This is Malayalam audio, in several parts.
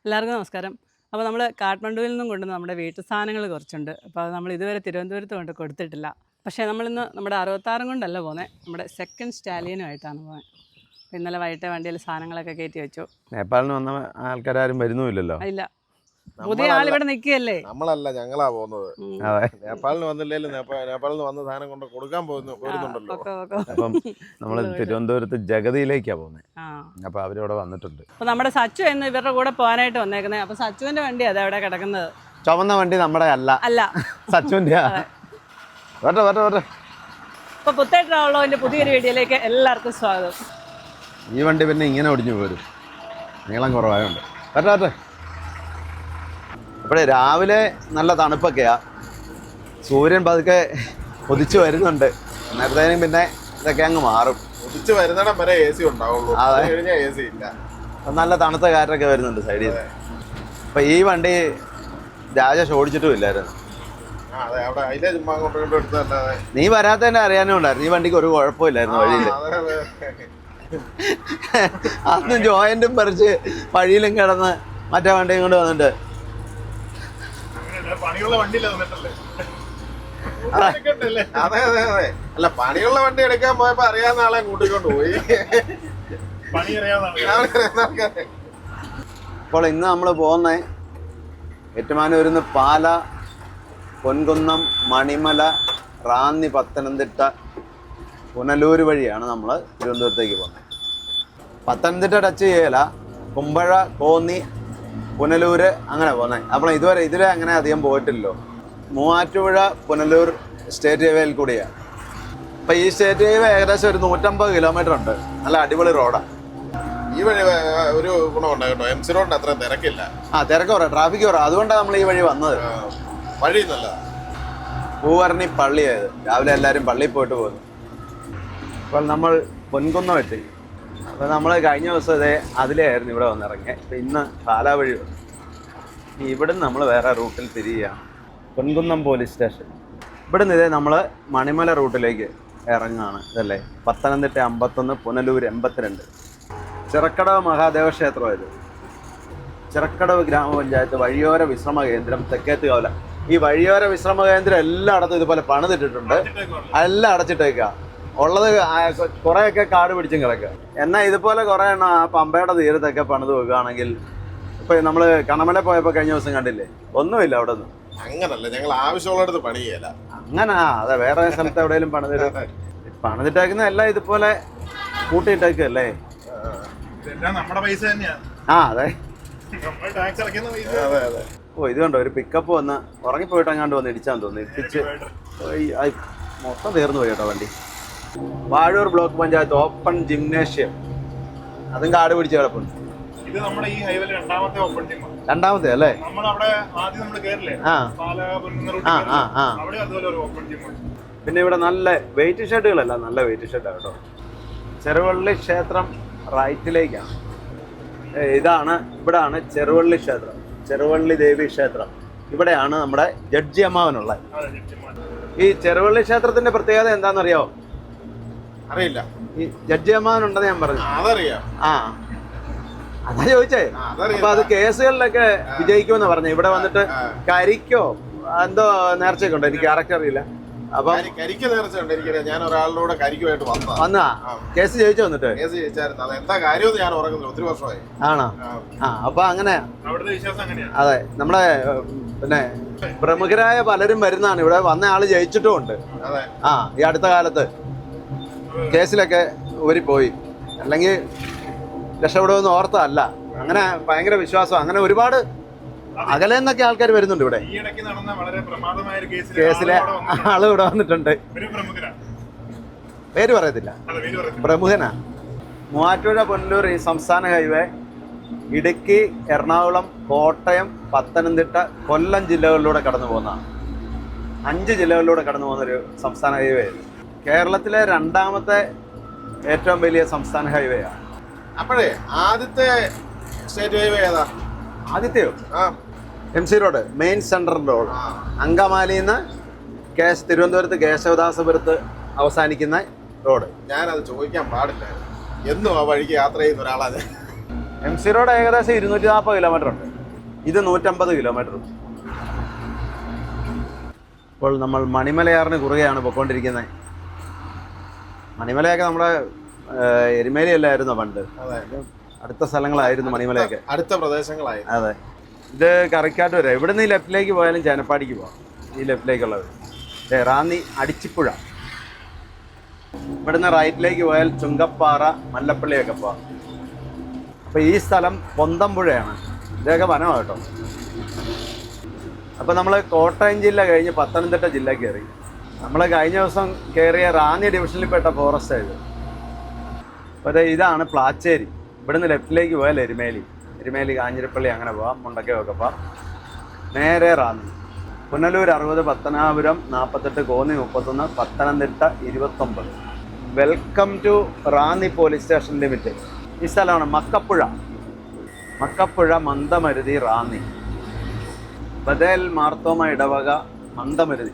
എല്ലാവർക്കും നമസ്കാരം. അപ്പോൾ നമ്മൾ കാഠ്മണ്ഡുവിൽ നിന്നും കൊണ്ടുവന്ന നമ്മുടെ വീട്ടു സാധനങ്ങൾ കുറച്ചുണ്ട്. അപ്പോൾ അത് നമ്മൾ ഇതുവരെ തിരുവനന്തപുരത്ത് കൊണ്ട് കൊടുത്തിട്ടില്ല. പക്ഷേ നമ്മളിന്ന് നമ്മുടെ 66 കൊണ്ടല്ല പോകുന്നത്, നമ്മുടെ സെക്കൻഡ് സ്റ്റാലിയനുമായിട്ടാണ് പോകുന്നത്. അപ്പോൾ ഇന്നലെ വൈകിട്ട് വണ്ടിയിൽ സാധനങ്ങളൊക്കെ കയറ്റി വെച്ചു. നേപ്പാളിൽ വന്ന ആൾക്കാരും വരുന്നുമില്ലല്ലോ. ഇല്ല, പുതിയ ആളിവിടെ നിൽക്കുകയല്ലേ. നമ്മളല്ല, ഞങ്ങളാ പോകുന്നത്. നേപ്പാളിന് വന്നില്ലേലും നേപ്പാളിൽ നിന്ന് വന്ന സാധനം കൊണ്ട് കൊടുക്കാൻ പോകുന്നുണ്ടല്ലോ. അപ്പം നമ്മൾ തിരുവനന്തപുരത്ത് ജഗതിയിലേക്കാ പോകുന്നത്. അപ്പൊ അവരിവിടെ വന്നിട്ടുണ്ട്. അപ്പോൾ നമ്മുടെ സച്ചു എന്ന് ഇവരുടെ കൂടെ പോകാനായിട്ട് വന്നേക്കുന്നത്. അപ്പോൾ സച്ചുവിന്റെ വണ്ടി അതെ അവിടെ കിടക്കുന്നത്. ചുവന്ന വണ്ടി നമ്മുടെ അല്ല സച്ചുവിന്റെ. അപ്പോൾ പുത്തേ ട്രാവലോന്റെ പുതിയൊരു വീഡിയോയിലേക്ക് എല്ലാവർക്കും സ്വാഗതം. ഈ വണ്ടി പിന്നെ ഇങ്ങനെ ഒടിഞ്ഞു പോരും, നീളം കുറവായുണ്ട്. വരട്ടെ. ഇവിടെ രാവിലെ നല്ല തണുപ്പൊക്കെയാ, സൂര്യൻ പതുക്കെ ഉദിച്ചു വരുന്നുണ്ട്. നേരത്തേനും പിന്നെ ഇതൊക്കെ അങ്ങ് മാറും. ഉദിച്ചു വരുന്നിടം വരെ AC ഉണ്ടാവുള്ളൂ. AC ഇല്ല. നല്ല തണുത്ത കാറ്റൊക്കെ വരുന്നുണ്ട് സൈഡിൽ. അപ്പൊ ഈ വണ്ടി രാജേഷ് ഓടിച്ചിട്ടും ഇല്ലായിരുന്നു. നീ വരാത്തന്നെ അറിയാനും ഉണ്ടായിരുന്നു. ഈ വണ്ടിക്ക് ഒരു കുഴപ്പമില്ലായിരുന്നു വഴിയിൽ. അന്ന് ജോയിന്റും പറിച്ച് വഴിയിലും കിടന്ന് മറ്റേ വണ്ടിയും കൊണ്ട് വന്നിട്ട്. പണിയുള്ള വണ്ടി എടുക്കാൻ പോയപ്പോ അറിയാവുന്ന ആളെ കൂട്ടിക്കൊണ്ട് പോയി. അപ്പോൾ ഇന്ന് നമ്മൾ പോകുന്ന ഏറ്റുമാനൂരിന്ന് പാല, പൊൻകുന്നം, മണിമല, റാന്നി, പത്തനംതിട്ട, പുനലൂർ വഴിയാണ് നമ്മൾ തിരുവനന്തപുരത്തേക്ക് പോകുന്നത്. പത്തനംതിട്ട ടച്ച് ചെയ്യല, കുമ്പഴ, കോന്നി, പുനലൂർ അങ്ങനെ പോകുന്നത്. അപ്പോൾ ഇതിലെ അങ്ങനെ അധികം പോയിട്ടില്ലല്ലോ. മൂവാറ്റുപുഴ പുനലൂർ സ്റ്റേറ്റ് ഹൈവേയിൽ കൂടിയാണ്. അപ്പം ഈ സ്റ്റേറ്റ് ഹൈവേ ഏകദേശം ഒരു 150 കിലോമീറ്റർ ഉണ്ട്. നല്ല അടിപൊളി റോഡാണ്. ഈ വഴി ഒരു ഗുണമുണ്ട് കേട്ടോ, MC റോഡിന് അത്ര തിരക്കില്ല. തിരക്ക് കുറവാണ്, ട്രാഫിക് കുറവാണ്. അതുകൊണ്ടാണ് നമ്മൾ ഈ വഴി വന്നത്. വഴി നല്ല പൂവരണി പള്ളിയായത്. രാവിലെ എല്ലാവരും പള്ളിയിൽ പോയിട്ട് പോകുന്നു. അപ്പോൾ നമ്മൾ പൊൻകുന്നം എത്തി. അപ്പോൾ നമ്മൾ കഴിഞ്ഞ ദിവസം അതിലായിരുന്നു ഇവിടെ വന്നിറങ്ങിയത്. അപ്പോൾ ഇന്ന് പാലാ വഴി വന്നു. ഇവിടുന്ന് നമ്മൾ വേറെ റൂട്ടിൽ തിരിയുകയാണ്. Ponkunnam police station. ഇവിടുന്ന് നമ്മൾ മണിമല റൂട്ടിലേക്ക് ഇറങ്ങുകയാണ്. ഇതല്ലേ പത്തനംതിട്ട 51, പുനലൂർ 82. ചിറക്കടവ് മഹാദേവ ക്ഷേത്രമായത്. ചിറക്കടവ് ഗ്രാമപഞ്ചായത്ത് വഴിയോര വിശ്രമ കേന്ദ്രം, തെക്കേത്ത് കവല. ഈ വഴിയോര വിശ്രമ കേന്ദ്രം എല്ലായിടത്തും ഇതുപോലെ പണിതിട്ടിട്ടുണ്ട്. എല്ലാം അടച്ചിട്ടേക്കുക. ഉള്ളത് കുറേയൊക്കെ കാട് പിടിച്ചും കിടക്കുക. എന്നാൽ ഇതുപോലെ കുറേ എണ്ണം ആ പമ്പയുടെ തീരത്തൊക്കെ പണിത് വെക്കുകയാണെങ്കിൽ, ഇപ്പം നമ്മൾ കണമല പോയപ്പോൾ കഴിഞ്ഞ ദിവസം കണ്ടില്ലേ, ഒന്നുമില്ല അവിടെ നിന്ന്. അങ്ങനല്ല, ഞങ്ങൾ ആവശ്യമുള്ളിടത്ത് പണി ചെയ്യല. അങ്ങനെ അതെ, വേറെ സ്ഥലത്ത് എവിടെയെങ്കിലും പണിതിട്ടേക്കുന്ന എല്ലാം ഇതുപോലെ കൂട്ടിയിട്ടേക്കല്ലേ. നമ്മുടെ പൈസ തന്നെയാണ്. അതെ. ഓ, ഇത് കണ്ടോ, ഒരു പിക്കപ്പ് വന്ന് ഉറങ്ങിപ്പോയിട്ട് അങ്ങാണ്ട് വന്ന് ഇടിച്ചാന്ന് തോന്നുന്നു. ഇടിച്ച് മൊത്തം തീർന്നു പോയി കേട്ടോ വണ്ടി. Vazhoor block panchayat open gymnasium, അതും കാട് പിടിച്ച് കിടപ്പുണ്ട്. ഇത് നമ്മുടെ ഈ ഹൈവേയിൽ രണ്ടാമത്തെ അല്ലേ? പിന്നെ ഇവിടെ നല്ല വെയിറ്റ് ഷെഡുകളല്ല, നല്ല വെയിറ്റ് ഷെഡാണ് കേട്ടോ. ചെറുവള്ളി ക്ഷേത്രം റൈറ്റിലേക്കാണ്. ഇവിടാണ് ചെറുവള്ളി ക്ഷേത്രം, ചെറുവള്ളി ദേവി ക്ഷേത്രം. ഇവിടെയാണ് നമ്മുടെ ജഡ്ജി അമ്മാവനുള്ളത്. ഈ ചെറുവള്ളി ക്ഷേത്രത്തിന്റെ പ്രത്യേകത എന്താണെന്നറിയോ? അറിയില്ല. ഈ ജഡ്ജി അമ്മാവനുണ്ടെന്ന് ഞാൻ പറഞ്ഞു. അതറിയാം. അതാ ചോദിച്ചേ. അപ്പൊ അത് കേസുകളിലൊക്കെ വിജയിക്കുമെന്ന് പറഞ്ഞു. ഇവിടെ വന്നിട്ട് കരിക്കോ എന്തോ നേർച്ചയൊക്കെ ഉണ്ടോ, എനിക്ക് കറക്റ്റ് അറിയില്ല. അപ്പൊ കരിക്ക് നേർച്ചയുണ്ട്. എനിക്കറിയാം, ഞാൻ ഒരാളുടെ കരിക്കുമായിട്ട് വന്നാ കേസ് ജയിച്ചു. വന്നിട്ട് കേസ് ജയിച്ചായിരുന്നു. അത് എന്താ കാര്യം ഞാൻ ഉറങ്ങുന്നില്ല, ഒത്തിരി വർഷമായി. ആണോ? അപ്പൊ അങ്ങനെ അതെ, നമ്മുടെ പിന്നെ പ്രമുഖരായ പലരും വരുന്നതാണ്. ഇവിടെ വന്ന ആള് ജയിച്ചിട്ടും ഉണ്ട്. ഈ അടുത്ത കാലത്ത് കേസിലൊക്കെ ഊരിപ്പോയി, അല്ലെങ്കിൽ രക്ഷപ്പെടുമെന്ന് ഓർത്തല്ല. അങ്ങനെ ഭയങ്കര വിശ്വാസം. അങ്ങനെ ഒരുപാട് അകലെ നിന്നൊക്കെ ആൾക്കാർ വരുന്നുണ്ട് ഇവിടെ. കേസിലെ ആള് ഇവിടെ വന്നിട്ടുണ്ട്. പേര് പറയത്തില്ല, പ്രമുഖനാ. മൂവാറ്റുപുഴ പുനലൂർ ഈ സംസ്ഥാന ഹൈവേ ഇടുക്കി, എറണാകുളം, കോട്ടയം, പത്തനംതിട്ട, കൊല്ലം ജില്ലകളിലൂടെ കടന്നു പോകുന്നതാണ്. 5 ജില്ലകളിലൂടെ കടന്നു പോകുന്നൊരു സംസ്ഥാന ഹൈവേ. കേരളത്തിലെ 2ാമത്തെ ഏറ്റവും വലിയ സംസ്ഥാന ഹൈവേ ആണ്. അപ്പോഴേ ആദ്യത്തെ സ്റ്റേറ്റ് ഹൈവേ ഏതാ? ആദ്യത്തെയോ? MC road, main central road. അങ്കമാലിയിൽ നിന്ന് തിരുവനന്തപുരത്ത് കേശവദാസപുരത്ത് അവസാനിക്കുന്ന റോഡ്. ഞാനത് ചോദിക്കാൻ പാടില്ലായിരുന്നു. എന്നും ആ വഴിക്ക് യാത്ര ചെയ്യുന്ന ഒരാളാണ്. MC റോഡ് ഏകദേശം 240 കിലോമീറ്റർ ഉണ്ട്. ഇത് 150 കിലോമീറ്റർ. ഇപ്പോൾ നമ്മൾ മണിമലയാറിന് കുറുകെയാണ് പോയിക്കൊണ്ടിരിക്കുന്നത്. മണിമലയൊക്കെ നമ്മുടെ എരുമേലി അല്ലായിരുന്നോ പണ്ട്? അടുത്ത സ്ഥലങ്ങളായിരുന്നു മണിമലയൊക്കെ, അടുത്ത പ്രദേശങ്ങളായി. അതെ. ഇത് കറിക്കാട്ട് വരെ. ഇവിടുന്ന് ഈ ലെഫ്റ്റിലേക്ക് പോയാലും ചേനപ്പാടിക്ക് പോവാം. ഈ ലെഫ്റ്റിലേക്കുള്ളത് റാന്നി അടിച്ചിപ്പുഴ. ഇവിടുന്ന് റൈറ്റിലേക്ക് പോയാൽ ചുങ്കപ്പാറ, മല്ലപ്പള്ളിയൊക്കെ പോവാം. അപ്പോൾ ഈ സ്ഥലം പൊന്തംപുഴയാണ്. ഇതൊക്കെ വനമാണ് കേട്ടോ. അപ്പോൾ നമ്മൾ കോട്ടയം ജില്ല കഴിഞ്ഞ് പത്തനംതിട്ട ജില്ല കയറി. നമ്മൾ കഴിഞ്ഞ ദിവസം കയറിയ റാന്നി ഡിവിഷനിൽപ്പെട്ട ഫോറസ്റ്റ് ഇത്. അപ്പോൾ ഇതാണ് പ്ലാച്ചേരി. ഇവിടുന്ന് ലെഫ്റ്റിലേക്ക് പോയാൽ എരുമേലി, കാഞ്ഞിരപ്പള്ളി അങ്ങനെ പോവാം, മുണ്ടക്കയൊക്കെ പോവാം. നേരെ Ranni. Punalur 60, Pathanapuram 48, Konni 31, Pathanamthitta 29. Welcome to Ranni police station limit. ഈ സ്ഥലമാണ് മക്കപ്പുഴ, മന്ദമരുതി, റാന്നി. ബദേൽ മാർത്തോമ ഇടവക, മന്ദമരുതി.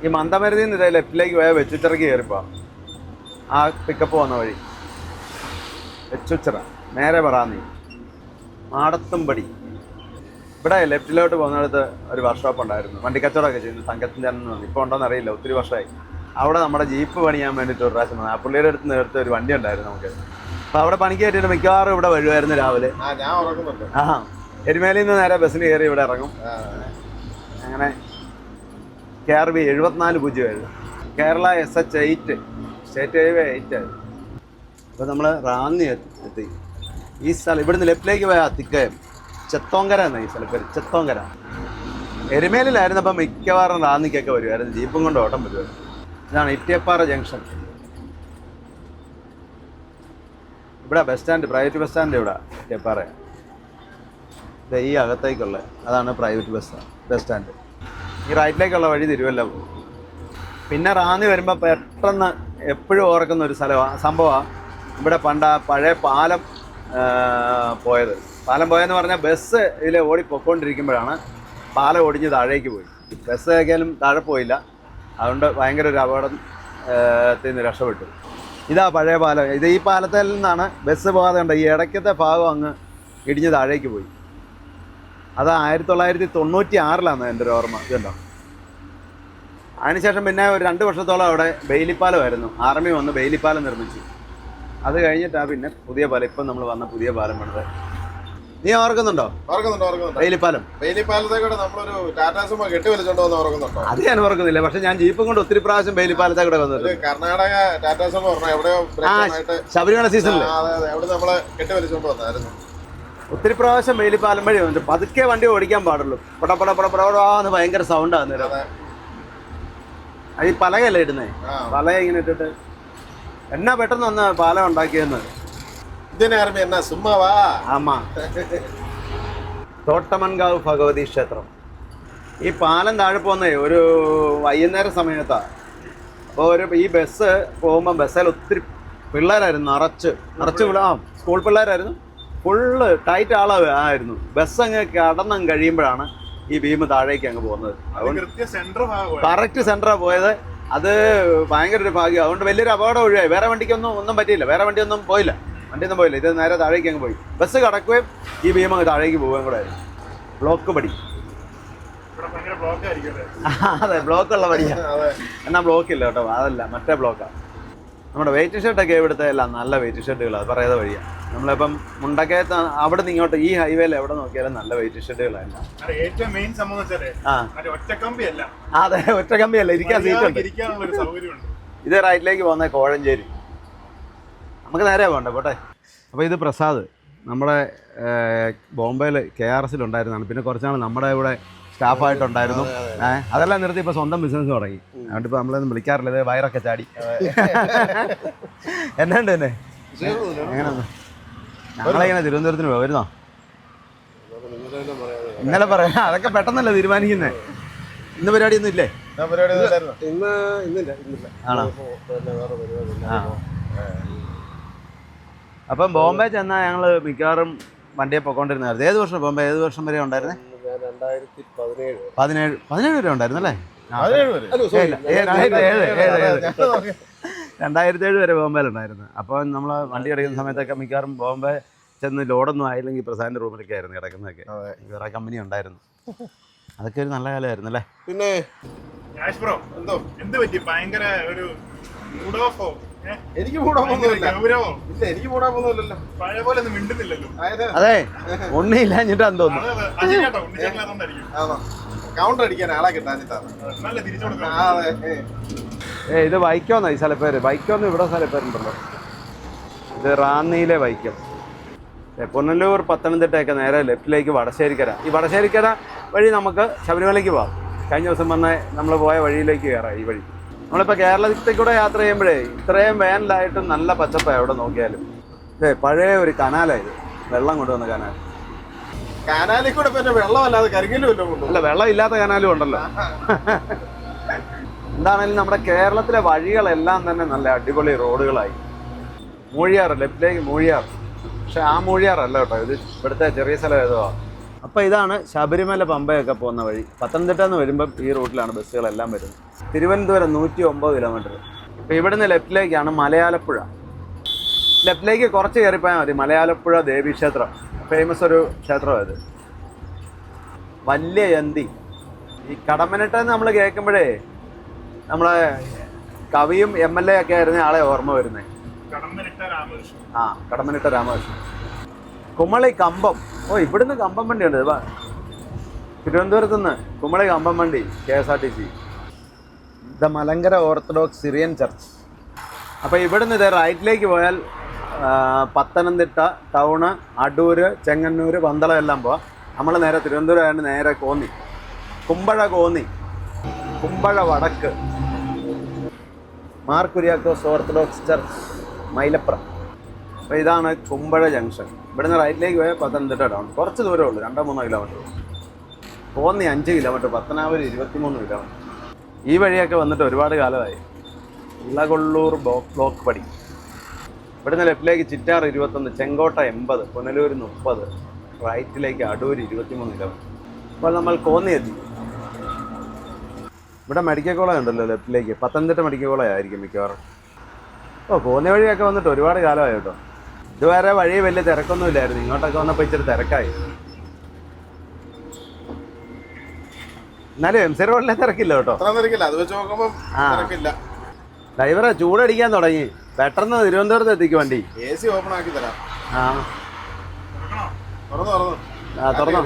ഈ മന്ദമരുതിയിൽ നിന്ന് ഇതേ ലെഫ്റ്റിലേക്ക് പോയാൽ വെച്ചുച്ചിറക്ക് കയറിപ്പോവാം. ആ പിക്കപ്പ് വന്ന വഴി വെച്ചുച്ചിറ, നേരെ റാന്നി. മാടത്തുംപടി. ഇവിടെ ലെഫ്റ്റിലോട്ട് പോകുന്നിടത്ത് ഒരു വർക്ക്ഷോപ്പ് ഉണ്ടായിരുന്നു, വണ്ടി കച്ചവടമൊക്കെ ചെയ്യുന്നു, സംഘത്തിൻ്റെ തന്നെ. ഇപ്പോൾ ഉണ്ടോയെന്ന് അറിയില്ല, ഒത്തിരി വർഷമായി. അവിടെ നമ്മുടെ ജീപ്പ് പണിയാൻ വേണ്ടിയിട്ട് ഒരു പ്രാവശ്യം ആ പുള്ളിയുടെ അടുത്ത് നേരത്തെ ഒരു വണ്ടി ഉണ്ടായിരുന്നു നമുക്ക്. അപ്പോൾ അവിടെ പണിക്ക് കയറ്റിയിട്ട് മിക്കവാറും ഇവിടെ വരുമായിരുന്നു രാവിലെ. എരുമേലിയിൽ നിന്ന് നേരെ ബസ്സിൽ കയറി ഇവിടെ ഇറങ്ങും. അങ്ങനെ KRB 7407, Kerala SH8, state highway 8 ആയിരുന്നു. അപ്പോൾ നമ്മൾ റാന്നി എത്തി. ഈ സ്ഥലം ഇവിടുന്ന് ലെഫ്റ്റിലേക്ക് പോയാൽ തിക്കയം, ചെത്തോങ്കര എന്നാണ് ഈ സ്ഥലപ്പേര്, ചെത്തോങ്കര. എരുമേലിലായിരുന്നപ്പോൾ മിക്കവാറും റാന്നിക്കൊക്കെ വരുമായിരുന്നു, ജീപ്പും കൊണ്ട് ഓട്ടം വരുമായിരുന്നു. ഇതാണ് ഇട്ടിയപ്പാറ ജംഗ്ഷൻ. ഇവിടെ bus stand, private bus stand ഇവിടെ ഇട്ടിയപ്പാറ. ഈ അകത്തേക്കുള്ള അതാണ് പ്രൈവറ്റ് ബസ് സ്റ്റാൻഡ്. ഈ റൈറ്റിലേക്കുള്ള വഴി തിരുവല്ല പോകും. പിന്നെ റാന്നി വരുമ്പോൾ പെട്ടെന്ന് എപ്പോഴും ഓർക്കുന്ന ഒരു സംഭവമാണ് ഇവിടെ പണ്ട് പഴയ പാലം പോയെന്ന് പറഞ്ഞാൽ ബസ് ഇതിൽ പൊയ്ക്കൊണ്ടിരിക്കുമ്പോഴാണ് പാലം ഒടിഞ്ഞ് താഴേക്ക് പോയി. ബസ് ഏക്കാലും താഴെ പോയില്ല, അതുകൊണ്ട് ഭയങ്കര ഒരു അപകടത്തിൽ നിന്ന് രക്ഷപ്പെട്ടു. ഇതാ പഴയ പാലം. ഈ പാലത്തിൽ നിന്നാണ് ബസ് പോകാതെ ഉണ്ട്. ഈ ഇടയ്ക്കത്തെ ഭാഗം അങ്ങ് ഇടിഞ്ഞ് താഴേക്ക് പോയി. അത് 1996 എൻ്റെ ഒരു ഓർമ്മ. ഇതുണ്ടോ? അതിനുശേഷം പിന്നെ ഒരു 2 വർഷത്തോളം അവിടെ ബെയിലിപ്പാലമായിരുന്നു. ആർമി വന്ന് ബെയിലിപ്പാലം നിർമ്മിച്ചു. അത് കഴിഞ്ഞിട്ടാണ് പിന്നെ പുതിയ പാലം, ഇപ്പം നമ്മൾ വന്ന പുതിയ പാലം പണിത്. നീ ഓർക്കുന്നുണ്ടോ? ബെയിലിപ്പാലം. ബെയിലിപ്പാലത്തേക്കൂടെ നമ്മളൊരു ടാറ്റാ സുമോ കെട്ടി വലിച്ചോണ്ട് വന്ന് ഓർക്കുന്നുണ്ടോ? അത് ഞാൻ ഓർക്കുന്നില്ല, പക്ഷെ ഞാൻ ജീപ്പും കൊണ്ട് ഒത്തിരി പ്രാവശ്യം ബെയിലിപ്പാലത്തേക്കൂടെ വന്നത്. കർണാടക ടാറ്റാ സുമോ പറഞ്ഞാൽ എവിടെയോ ശബരിമല സീസണിൽ അവിടെ നമ്മളെ കെട്ടി വലിച്ചോണ്ട് വന്നായിരുന്നു. ഒത്തിരി പ്രാവശ്യം ബെയിലിപ്പാലം വഴി വന്നിട്ട് പതുക്കെ വണ്ടി ഓടിക്കാൻ പാടുള്ളൂ. പടപടപടപടാന്ന് ഭയങ്കര സൗണ്ടാണ്. അത് ഈ പലകയല്ലേ ഇടുന്നേ, പലക ഇങ്ങനെ ഇട്ടിട്ട് എന്നാ പെട്ടെന്ന് വന്ന് പാലം ഉണ്ടാക്കിയെന്ന്. എന്നാ സുമ്മാവാ. ആമാ. തോട്ടമൻകാവ് ഭഗവതി ക്ഷേത്രം. ഈ പാലം താഴെ പോകുന്നേ ഒരു വൈകുന്നേര സമയത്താണ്. അപ്പോൾ ഈ ബസ് പോകുമ്പോൾ ബസ്സിൽ ഒത്തിരി പിള്ളേരായിരുന്നു, നിറച്ച് സ്കൂൾ പിള്ളേരായിരുന്നു. ഫുള്ള് ടൈറ്റ് ആളായിരുന്നു. ബസ് അങ്ങ് കടന്നങ്ങ് കഴിയുമ്പോഴാണ് ഈ ഭീമ് താഴേക്ക് അങ്ങ് പോകുന്നത്. അതുകൊണ്ട് കറക്റ്റ് സെൻറ്ററാണ് പോയത്. അത് ഭയങ്കര ഒരു ഭാഗ്യം. അതുകൊണ്ട് വലിയൊരു അപകടം ഒഴിവായി. വേറെ വണ്ടിക്കൊന്നും പറ്റിയില്ല, വേറെ വണ്ടിയൊന്നും പോയില്ല. ഇത് നേരെ താഴേക്ക് അങ്ങ് പോയി. ബസ് കടക്കുകയും ഈ ഭീമ അങ്ങ് താഴേക്ക് പോവുകയും കൂടെ ആയിരുന്നു. ബ്ലോക്ക് പടി. അതെ, ബ്ലോക്കുള്ള പടിയാണ്. എന്നാൽ ബ്ലോക്കില്ല കേട്ടോ, അതല്ല, മറ്റേ ബ്ലോക്കാണ്. നമ്മുടെ വെയിറ്റ് ഷർട്ടൊക്കെ ഇവിടുത്തെ എല്ലാം നല്ല വെയിറ്റ് ഷർട്ടുകളാണ്, പറയാതെ വഴിയാണ്. നമ്മളിപ്പം മുണ്ടക്കയത്ത് അവിടെ നിന്ന് ഇങ്ങോട്ട് ഈ ഹൈവേയിൽ എവിടെ നോക്കിയാലും നല്ല വെയിറ്റ് ഷർട്ടുകളല്ല. അതെ, ഒറ്റ കമ്പിയല്ല, ഇരിക്കാൻ സീറ്റുണ്ട്. ഇത് റൈറ്റിലേക്ക് പോകുന്ന കോഴഞ്ചേരി. നമുക്ക് നേരെ പോകണ്ടേ, പോട്ടെ. അപ്പോൾ ഇത് പ്രസാദ് നമ്മുടെ ബോംബെയിൽ KRSലുണ്ടായിരുന്നതാണ്. പിന്നെ കുറച്ചാണ് നമ്മുടെ ഇവിടെ സ്റ്റാഫായിട്ടുണ്ടായിരുന്നു. അതെല്ലാം നിർത്തി ഇപ്പോൾ സ്വന്തം ബിസിനസ് തുടങ്ങി. അതുകൊണ്ട് ഇപ്പോൾ നമ്മളൊന്നും വിളിക്കാറില്ല. ഇത് വയറൊക്കെ ചാടി. എന്നാണ്ട് തന്നെ എങ്ങനെയാണ്? ഞങ്ങളിങ്ങനെ തിരുവനന്തപുരത്തിന് വരുന്നോ? ഇന്നലെ പറയാം, അതൊക്കെ പെട്ടെന്നല്ലേ തീരുമാനിക്കുന്നേ. ഇന്ന് പരിപാടിയൊന്നും ഇല്ലേ? ആണോ? അപ്പം ബോംബെ ചെന്നാൽ ഞങ്ങൾ മിക്കവാറും വണ്ടിയെ പൊക്കോണ്ടിരുന്നായിരുന്നു. ഏത് വർഷം ബോംബെ? ഏത് വർഷം വരെ ഉണ്ടായിരുന്നേ? 2017 വരെ ഉണ്ടായിരുന്നല്ലേ? 2007 വരെ ബോംബെയിലുണ്ടായിരുന്നു. അപ്പോൾ നമ്മൾ വണ്ടി എടുക്കുന്ന സമയത്തൊക്കെ മിക്കവാറും ബോംബെ ചെന്ന് ലോഡൊന്നും ആയില്ലെങ്കിൽ പ്രസാദിന്റെ റൂമിലൊക്കെ ആയിരുന്നു കിടക്കുന്നതൊക്കെ. അതെ. വേറെ കമ്പനി ഉണ്ടായിരുന്നു. അതൊക്കെ ഒരു നല്ല കാലമായിരുന്നു അല്ലേ? പിന്നെ ബ്രോ എന്തോ എന്ത് പറ്റി? ഭയങ്കര ഒരു മൂഡ് ഓഫോ? എനിക്ക് മൂടാപ്പൊന്നുമില്ല. ഗൗരവോ? ഇല്ല, എനിക്ക് മൂടാപ്പൊന്നുമില്ലല്ലോ. പഴയ പോലെ ഒന്നും മിണ്ടുന്നില്ലല്ലോ. അതെ, ഉണ്ണിയില്ലാഞ്ഞിട്ടാന്ന് തോന്നുന്നു. കേട്ടോ ഉണ്ണിച്ചേട്ടനാത്തോണ്ടായിരിക്കും. കൗണ്ടർ അടിക്കാൻ ആളെ കിട്ടാഞ്ഞിട്ടാണ്. നല്ല തിരിച്ചു കൊടുക്കണം. അതെ. ഇത് വൈക്കോന്നാ ഈ സ്ഥലപ്പേര്. വൈക്കോന്ന് ഇവിടെ സ്ഥലപ്പേരുണ്ടല്ലോ. ഇത് റാന്നിയിലെ വൈക്കം. പുനലൂർ പത്തനംതിട്ടയൊക്കെ നേരെ ലെഫ്റ്റിലേക്ക് വടശ്ശേരിക്കര. ഈ വടശ്ശേരിക്കര വഴി നമുക്ക് ശബരിമലയ്ക്ക് പോകാം. കഴിഞ്ഞ ദിവസം വന്ന് നമ്മൾ പോയ വഴിയിലേക്ക് കയറാം. ഈ വഴി നമ്മളിപ്പോൾ കേരളത്തിൽ കൂടെ യാത്ര ചെയ്യുമ്പോഴേ ഇത്രയും വേനലായിട്ടും നല്ല പച്ചപ്പാണ് എവിടെ നോക്കിയാലും. പഴയ ഒരു കനാലായത്, വെള്ളം കൊണ്ടുവന്ന കനാൽ. കനാലിൽ കൂടെ പിന്നെ വെള്ളമല്ലാതെ കരിങ്കല്ലും കൊണ്ടു. അല്ല, വെള്ളം ഇല്ലാത്ത കനാലും ഉണ്ടല്ലോ. എന്താണെങ്കിലും നമ്മുടെ കേരളത്തിലെ വഴികളെല്ലാം തന്നെ നല്ല അടിപൊളി റോഡുകളായി. മൂഴിയാർ, ലെഫ്റ്റിലേക്ക് മൂഴിയാർ. പക്ഷെ ആ മൂഴിയാറല്ല കേട്ടോ, ഇത് ഇവിടുത്തെ ചെറിയ സ്ഥലം ഏതോ. അപ്പോൾ ഇതാണ് ശബരിമല പമ്പയൊക്കെ പോകുന്ന വഴി. പത്തനംതിട്ട നിന്ന് വരുമ്പം ഈ റൂട്ടിലാണ് ബസ്സുകളെല്ലാം വരുന്നത്. തിരുവനന്തപുരം 109 കിലോമീറ്റർ. അപ്പോൾ ഇവിടുന്ന് ലെഫ്റ്റിലേക്കാണ് മലയാലപ്പുഴ. ലെഫ്റ്റിലേക്ക് കുറച്ച് കയറിപ്പോയാൽ മതി. മലയാലപ്പുഴ ദേവീക്ഷേത്രം, ഫേമസ് ഒരു ക്ഷേത്രമാണ് ഇത്. വലിയ യന്തി. ഈ കടമ്മനിട്ടെന്ന് നമ്മൾ കേൾക്കുമ്പോഴേ നമ്മളെ കവിയും MLA ഒക്കെ ആയിരുന്ന ആളെ ഓർമ്മ വരുന്നത്. കടമ്മനിട്ട രാമകൃഷ്ണൻ. കുമളി കമ്പം. ഇവിടുന്ന് കമ്പം വണ്ടി ഉണ്ട്. തിരുവനന്തപുരത്ത് നിന്ന് കുമളി കമ്പം വണ്ടി KSRTC. The Malankara orthodox Syrian church. അപ്പോൾ ഇവിടുന്ന് ഇത് റൈറ്റിലേക്ക് പോയാൽ പത്തനംതിട്ട ടൗണ്, അടൂര്, ചെങ്ങന്നൂർ, പന്തളം എല്ലാം പോവാം. നമ്മൾ നേരെ തിരുവനന്തപുരം ആയതുകൊണ്ട് നേരെ കോന്നി, കുമ്പഴ കോന്നി, കുമ്പഴ വടക്ക്, മാർ കുര്യാക്കോസ് ഓർത്തഡോക്സ് ചർച്ച്, മൈലപ്പുറം. അപ്പോൾ ഇതാണ് കുമ്പഴ ജംഗ്ഷൻ. ഇവിടുന്ന് റൈറ്റിലേക്ക് പോയാൽ പത്തനംതിട്ട ടൗൺ. കുറച്ച് ദൂരമേ ഉള്ളൂ, 2-3 kilometre. Konni 5 kilometre, Pathanapuram 23 kilometre. ഈ വഴിയൊക്കെ വന്നിട്ട് ഒരുപാട് കാലമായി. ഇളകൊള്ളൂർ ബ്ലോക്ക് പടി. ഇവിടുന്ന് ലെഫ്റ്റിലേക്ക് ചിറ്റാർ 21, ചെങ്കോട്ട 80, പുനലൂർ 30, റൈറ്റിലേക്ക് അടൂർ 23 കിലോമീറ്റർ. അപ്പോൾ നമ്മൾ കോന്നി എത്തി. ഇവിടെ മെഡിക്കൽ കോളേജ് ഉണ്ടല്ലോ ലെഫ്റ്റിലേക്ക്. പത്തനംതിട്ട മെഡിക്കൽ കോളേജ് ആയിരിക്കും മിക്കവാറും. കോന്നി വഴിയൊക്കെ വന്നിട്ട് ഒരുപാട് കാലമായി കേട്ടോ. ഇതുവരെ വഴി വലിയ തിരക്കൊന്നും ഇല്ലായിരുന്നു. ഇങ്ങോട്ടൊക്കെ വന്നപ്പോൾ ഇച്ചിരി തിരക്കായി. എന്നാലും MC റോഡിലെ തിരക്കില്ല കേട്ടോ. അത് വെച്ച് നോക്കുമ്പോൾ ഡ്രൈവറെ ചൂടടിക്കാൻ തുടങ്ങി. പെട്ടെന്ന് തിരുവനന്തപുരത്ത് എത്തിക്കും വണ്ടി. AC ഓപ്പൺ ആക്കി തരാം. തുറന്നോ.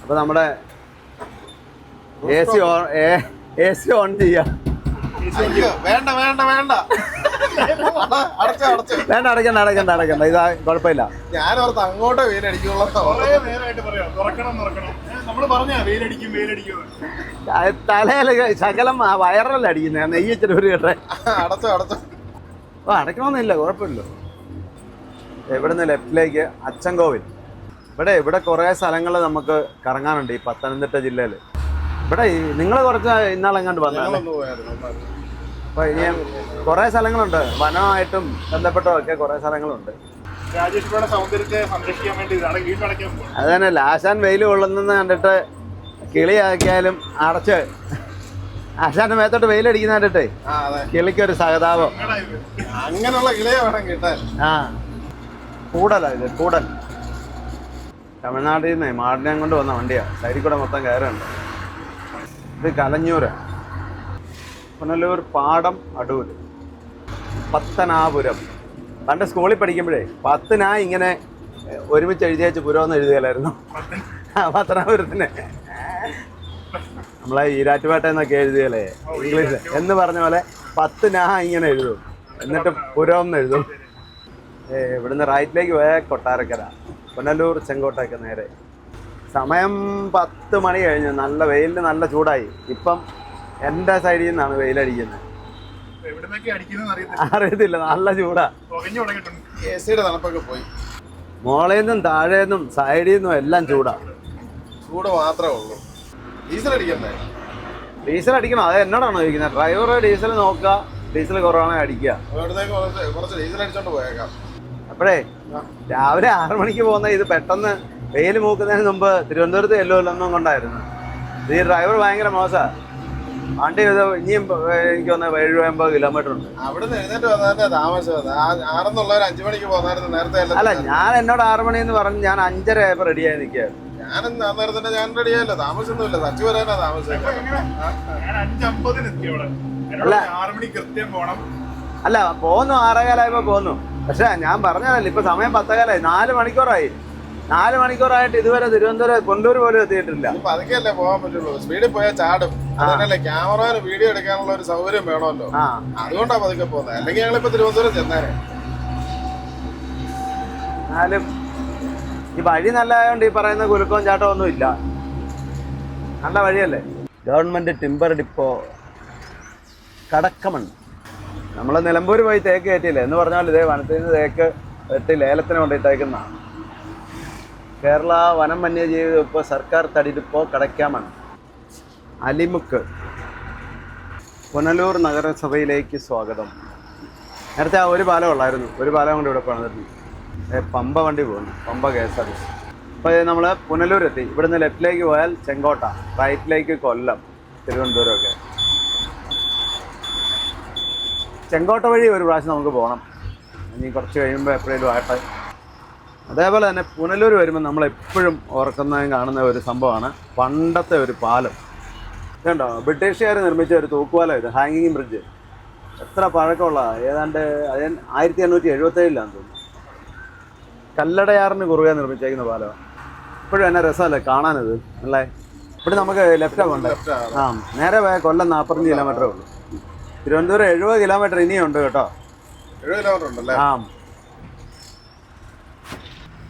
അപ്പോൾ നമ്മുടെ AC ഓൺ ചെയ്യാം. വേണ്ട വേണ്ട വേണ്ട അടയ്ക്കണ്ട. ഇതാ കുഴപ്പമില്ല. ഞാനോർത്ത് അങ്ങോട്ടേ വെയിലടിക്കുള്ള തലയിൽ ശകലം വയറല്ല അടിക്കുന്നത്. നെയ്യച്ചിട്ട് ഒരു കേട്ടെ. അടച്ചോ. അടയ്ക്കണമെന്നില്ല, കുഴപ്പമില്ല. ഇവിടുന്ന് ലെഫ്റ്റിലേക്ക് അച്ചൻകോവിൽ. ഇവിടെ കുറേ സ്ഥലങ്ങൾ നമുക്ക് കറങ്ങാനുണ്ട് ഈ പത്തനംതിട്ട ജില്ലയിൽ. ഇവിടെ നിങ്ങൾ കുറച്ച് ഇന്നാളെങ്ങാണ്ട് വന്നല്ലേ? അപ്പോൾ ഇനി കുറേ സ്ഥലങ്ങളുണ്ട്, വനമായിട്ടും ബന്ധപ്പെട്ടതൊക്കെ കുറേ സ്ഥലങ്ങളുണ്ട്. അത് തന്നെ, ആശാൻ വെയിൽ കൊള്ളുന്നെന്ന് കണ്ടിട്ട് കിളിയാക്കിയാലും അടച്ച് ആശാന്റെ മേത്തോട്ട് വെയിലടിക്കുന്ന കണ്ടിട്ടേ കിളിക്കൊരു സഹതാപം. അങ്ങനെയുള്ള കിളിയെ വേണം കിട്ടാൻ. കൂടല ഇത്, കൂടൽ. തമിഴ്നാട്ടിൽ നിന്ന് മാടിനെ കൊണ്ട് വന്ന വണ്ടിയാണ്. സൈഡിൽ കൂടെ മൊത്തം കയറുണ്ട്. ഇത് കലഞ്ഞൂര്, പുനലൂർ, പാടം, അടൂർ, പത്തനാപുരം. പണ്ട് സ്കൂളിൽ പഠിക്കുമ്പോഴേ 10 ഇങ്ങനെ ഒരുമിച്ച് എഴുതിയേച്ച് പുരമെന്ന് എഴുതിയല്ലായിരുന്നു. പത്തനാപുരത്തിന് നമ്മളെ ഈരാറ്റുപേട്ട എന്നൊക്കെ എഴുതിയല്ലേ ഇംഗ്ലീഷ് എന്ന് പറഞ്ഞ പോലെ 10 ഇങ്ങനെ എഴുതും, എന്നിട്ട് പുരമെന്ന് എഴുതും. ഇവിടുന്ന് റൈറ്റിലേക്ക് പോയാൽ കൊട്ടാരക്കര, പുനലൂർ, ചെങ്കോട്ടയൊക്കെ നേരെ. സമയം 10 മണി കഴിഞ്ഞു. നല്ല വെയിലിന് നല്ല ചൂടായി. ഇപ്പം എൻ്റെ സൈഡിൽ നിന്നാണ് വെയിലടിക്കുന്നത്. അറിയത്തില്ല, നല്ല ചൂടാ. തണുപ്പൊക്കെ പോയി. മോളിൽ നിന്നും താഴെ നിന്നും സൈഡിൽ നിന്നും എല്ലാം ചൂടാ. ചൂട് മാത്രമേ ഉള്ളൂ. ഡീസൽ അടിക്കണ്ടേ? ഡീസൽ അടിക്കണം. അത് എന്നോടാണോ ചോദിക്കുന്നത്? ഡ്രൈവർ ഡീസൽ നോക്കുക, ഡീസൽ കുറവാണെങ്കിൽ അടിക്കുക. കുറച്ച് ഡീസൽ അടിച്ചോണ്ട് പോയേക്കാം. അപ്പോഴേ രാവിലെ 6 മണിക്ക് പോകുന്ന ഇത് പെട്ടെന്ന് വെയിൽ മൂക്കുന്നതിന് മുമ്പ് തിരുവനന്തപുരത്ത് ചെല്ലുമല്ലോ കൊണ്ടായിരുന്നു. ഈ ഡ്രൈവർ ഭയങ്കര മോശമാണ്. വണ്ടി ഇത് ഇനിയും എനിക്ക് തോന്നുന്നത് 70-80 കിലോമീറ്റർ ഉണ്ട്. അവിടുന്ന് എഴുന്നേറ്റ് വന്നതന്നെ താമസം. 6 5 മണിക്ക് പോകുന്നായിരുന്നു നേരത്തെ. അല്ല, ഞാൻ എന്നോട് 6 മണി എന്ന് പറഞ്ഞ് ഞാൻ 5:30 ആയപ്പോൾ റെഡിയായി നിൽക്കുകയായിരുന്നു. ഞാനെന്ന് അന്നേരം തന്നെ ഞാൻ റെഡിയായല്ലോ. താമസമൊന്നുമില്ല, സച്ചു വരാനാ താമസം. ഞാൻ 5:50 എത്തി അവിടെ. 6 മണി കൃത്യം പോണം. അല്ല, പോന്നു 6:15 പോന്നു. പക്ഷെ ഞാൻ പറഞ്ഞതല്ലേ, ഇപ്പൊ സമയം 10:15, 4 മണിക്കൂറായി. 4 മണിക്കൂറായിട്ട് ഇതുവരെ തിരുവനന്തപുരം കൊണ്ടൂർ പോലും എത്തിയിട്ടില്ല. പതുക്കെയല്ലേ പോകാൻ പറ്റുള്ളൂ. സ്പീഡിൽ പോയാൽ ചാടും. അതല്ലേ, ക്യാമറയിൽ വീഡിയോ എടുക്കാനുള്ള ഒരു സൗകര്യം വേണമല്ലോ. അതുകൊണ്ടാ പതുക്കെ പോകുന്നത്. അല്ലെങ്കിൽ ഞങ്ങളിപ്പോ തിരുവനന്തപുരം ചെന്നേനെ. എന്നാലും ഈ വഴി നല്ലതായതുകൊണ്ട് ഈ പറയുന്ന കുലുക്കവും ചാട്ടവും ഒന്നും ഇല്ല. നല്ല വഴിയല്ലേ. Government timber depot Kadakkamannu. നമ്മൾ നിലമ്പൂർ പോയി തേക്ക് കയറ്റിയില്ലേ എന്ന് പറഞ്ഞാൽ ഇതേ വനത്തിൽ നിന്ന് തേക്ക് വെട്ടി ലേലത്തിന് കൊണ്ടിട്ടേക്കുന്നതാണ്. കേരള വനം വന്യജീവി വകുപ്പ് സർക്കാർ തടിഡിപ്പോ കടക്കാമണ്ണ്. അലിമുക്ക് പുനലൂർ നഗരസഭയിലേക്ക് സ്വാഗതം. നേരത്തെ ആ ഒരു പാലം ഉള്ളായിരുന്നു, ഒരു പാലം കൊണ്ട് ഇവിടെ പണിതിട്ടുണ്ട്. പമ്പ വണ്ടി പോകുന്നു, പമ്പ KSRTC. അപ്പോൾ നമ്മൾ പുനലൂരെത്തി. ഇവിടുന്ന് ലെഫ്റ്റിലേക്ക് പോയാൽ ചെങ്കോട്ട, റൈറ്റിലേക്ക് കൊല്ലം, തിരുവനന്തപുരമൊക്കെ. ചെങ്കോട്ട വഴി ഒരു പ്രാവശ്യം നമുക്ക് പോകണം. ഇനി കുറച്ച് കഴിയുമ്പോൾ എപ്പോഴേലും ആട്ടെ. അതേപോലെ തന്നെ പുനലൂർ വരുമ്പോൾ നമ്മളെപ്പോഴും ഓർക്കുന്നതും കാണുന്ന ഒരു സംഭവമാണ് പണ്ടത്തെ ഒരു പാലം. ഇതുണ്ടോ, ബ്രിട്ടീഷുകാർ നിർമ്മിച്ച ഒരു തൂക്കുപാലം ഇത്, ഹാങ്ങിങ് ബ്രിഡ്ജ്. എത്ര പഴക്കമുള്ള, ഏതാണ്ട് 1877 തോന്നുന്നു. കല്ലടയാറിന് കുറുകെ നിർമ്മിച്ചേക്കുന്ന പാലമാണ്. ഇപ്പോഴും എന്നെ രസമല്ലേ കാണാനത് അല്ലേ. ഇവിടെ നമുക്ക് ലെഫ്റ്റാണ് പോകേണ്ടത്. നേരെ പോയാൽ കൊല്ലം 45 കിലോമീറ്ററേ ഉള്ളൂ. തിരുവനന്തപുരം 70 കിലോമീറ്റർ ഇനിയും ഉണ്ട് കേട്ടോ. 70 കിലോമീറ്റർ ഉണ്ടല്ലേ.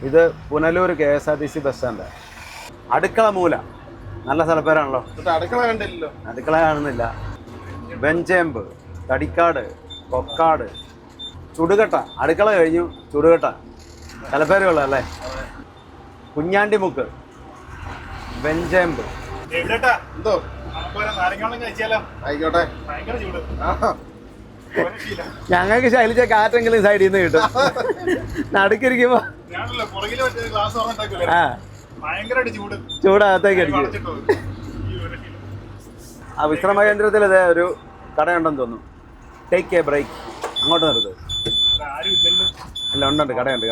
ഇത് പുനലൂർ KSRTC ബസ് സ്റ്റാൻഡ്. അടുക്കള മൂല, നല്ല സ്ഥലപ്പേരാണല്ലോ. അടുക്കള കണ്ടില്ലല്ലോ. അടുക്കള കാണുന്നില്ല. വെഞ്ചേമ്പ്, തടിക്കാട്, കൊക്കാട്, ചുടുകട്ട. അടുക്കള കഴിഞ്ഞു, ചുടുകട്ട. സ്ഥലപ്പേരുകളല്ലേ. കുഞ്ഞാണ്ടിമുക്ക്, വെഞ്ചേമ്പ്. എന്തോ ആയിക്കോട്ടെ. ഞങ്ങൾക്ക് ശൈലിച്ച കാറ്റെങ്കിലും സൈഡിൽ നിന്ന് കിട്ടും. നടുക്കിരിക്കുമ്പോ ചൂടകത്തേക്ക് അടിക്കും. ആ വിശ്രമ കേന്ദ്രത്തിൽ ഇതേ ഒരു കടയുണ്ടെന്ന് തോന്നുന്നു. Take a break. അങ്ങോട്ട് നിർത്ത്. അല്ല, ഉണ്ട്, കടയുണ്ട്.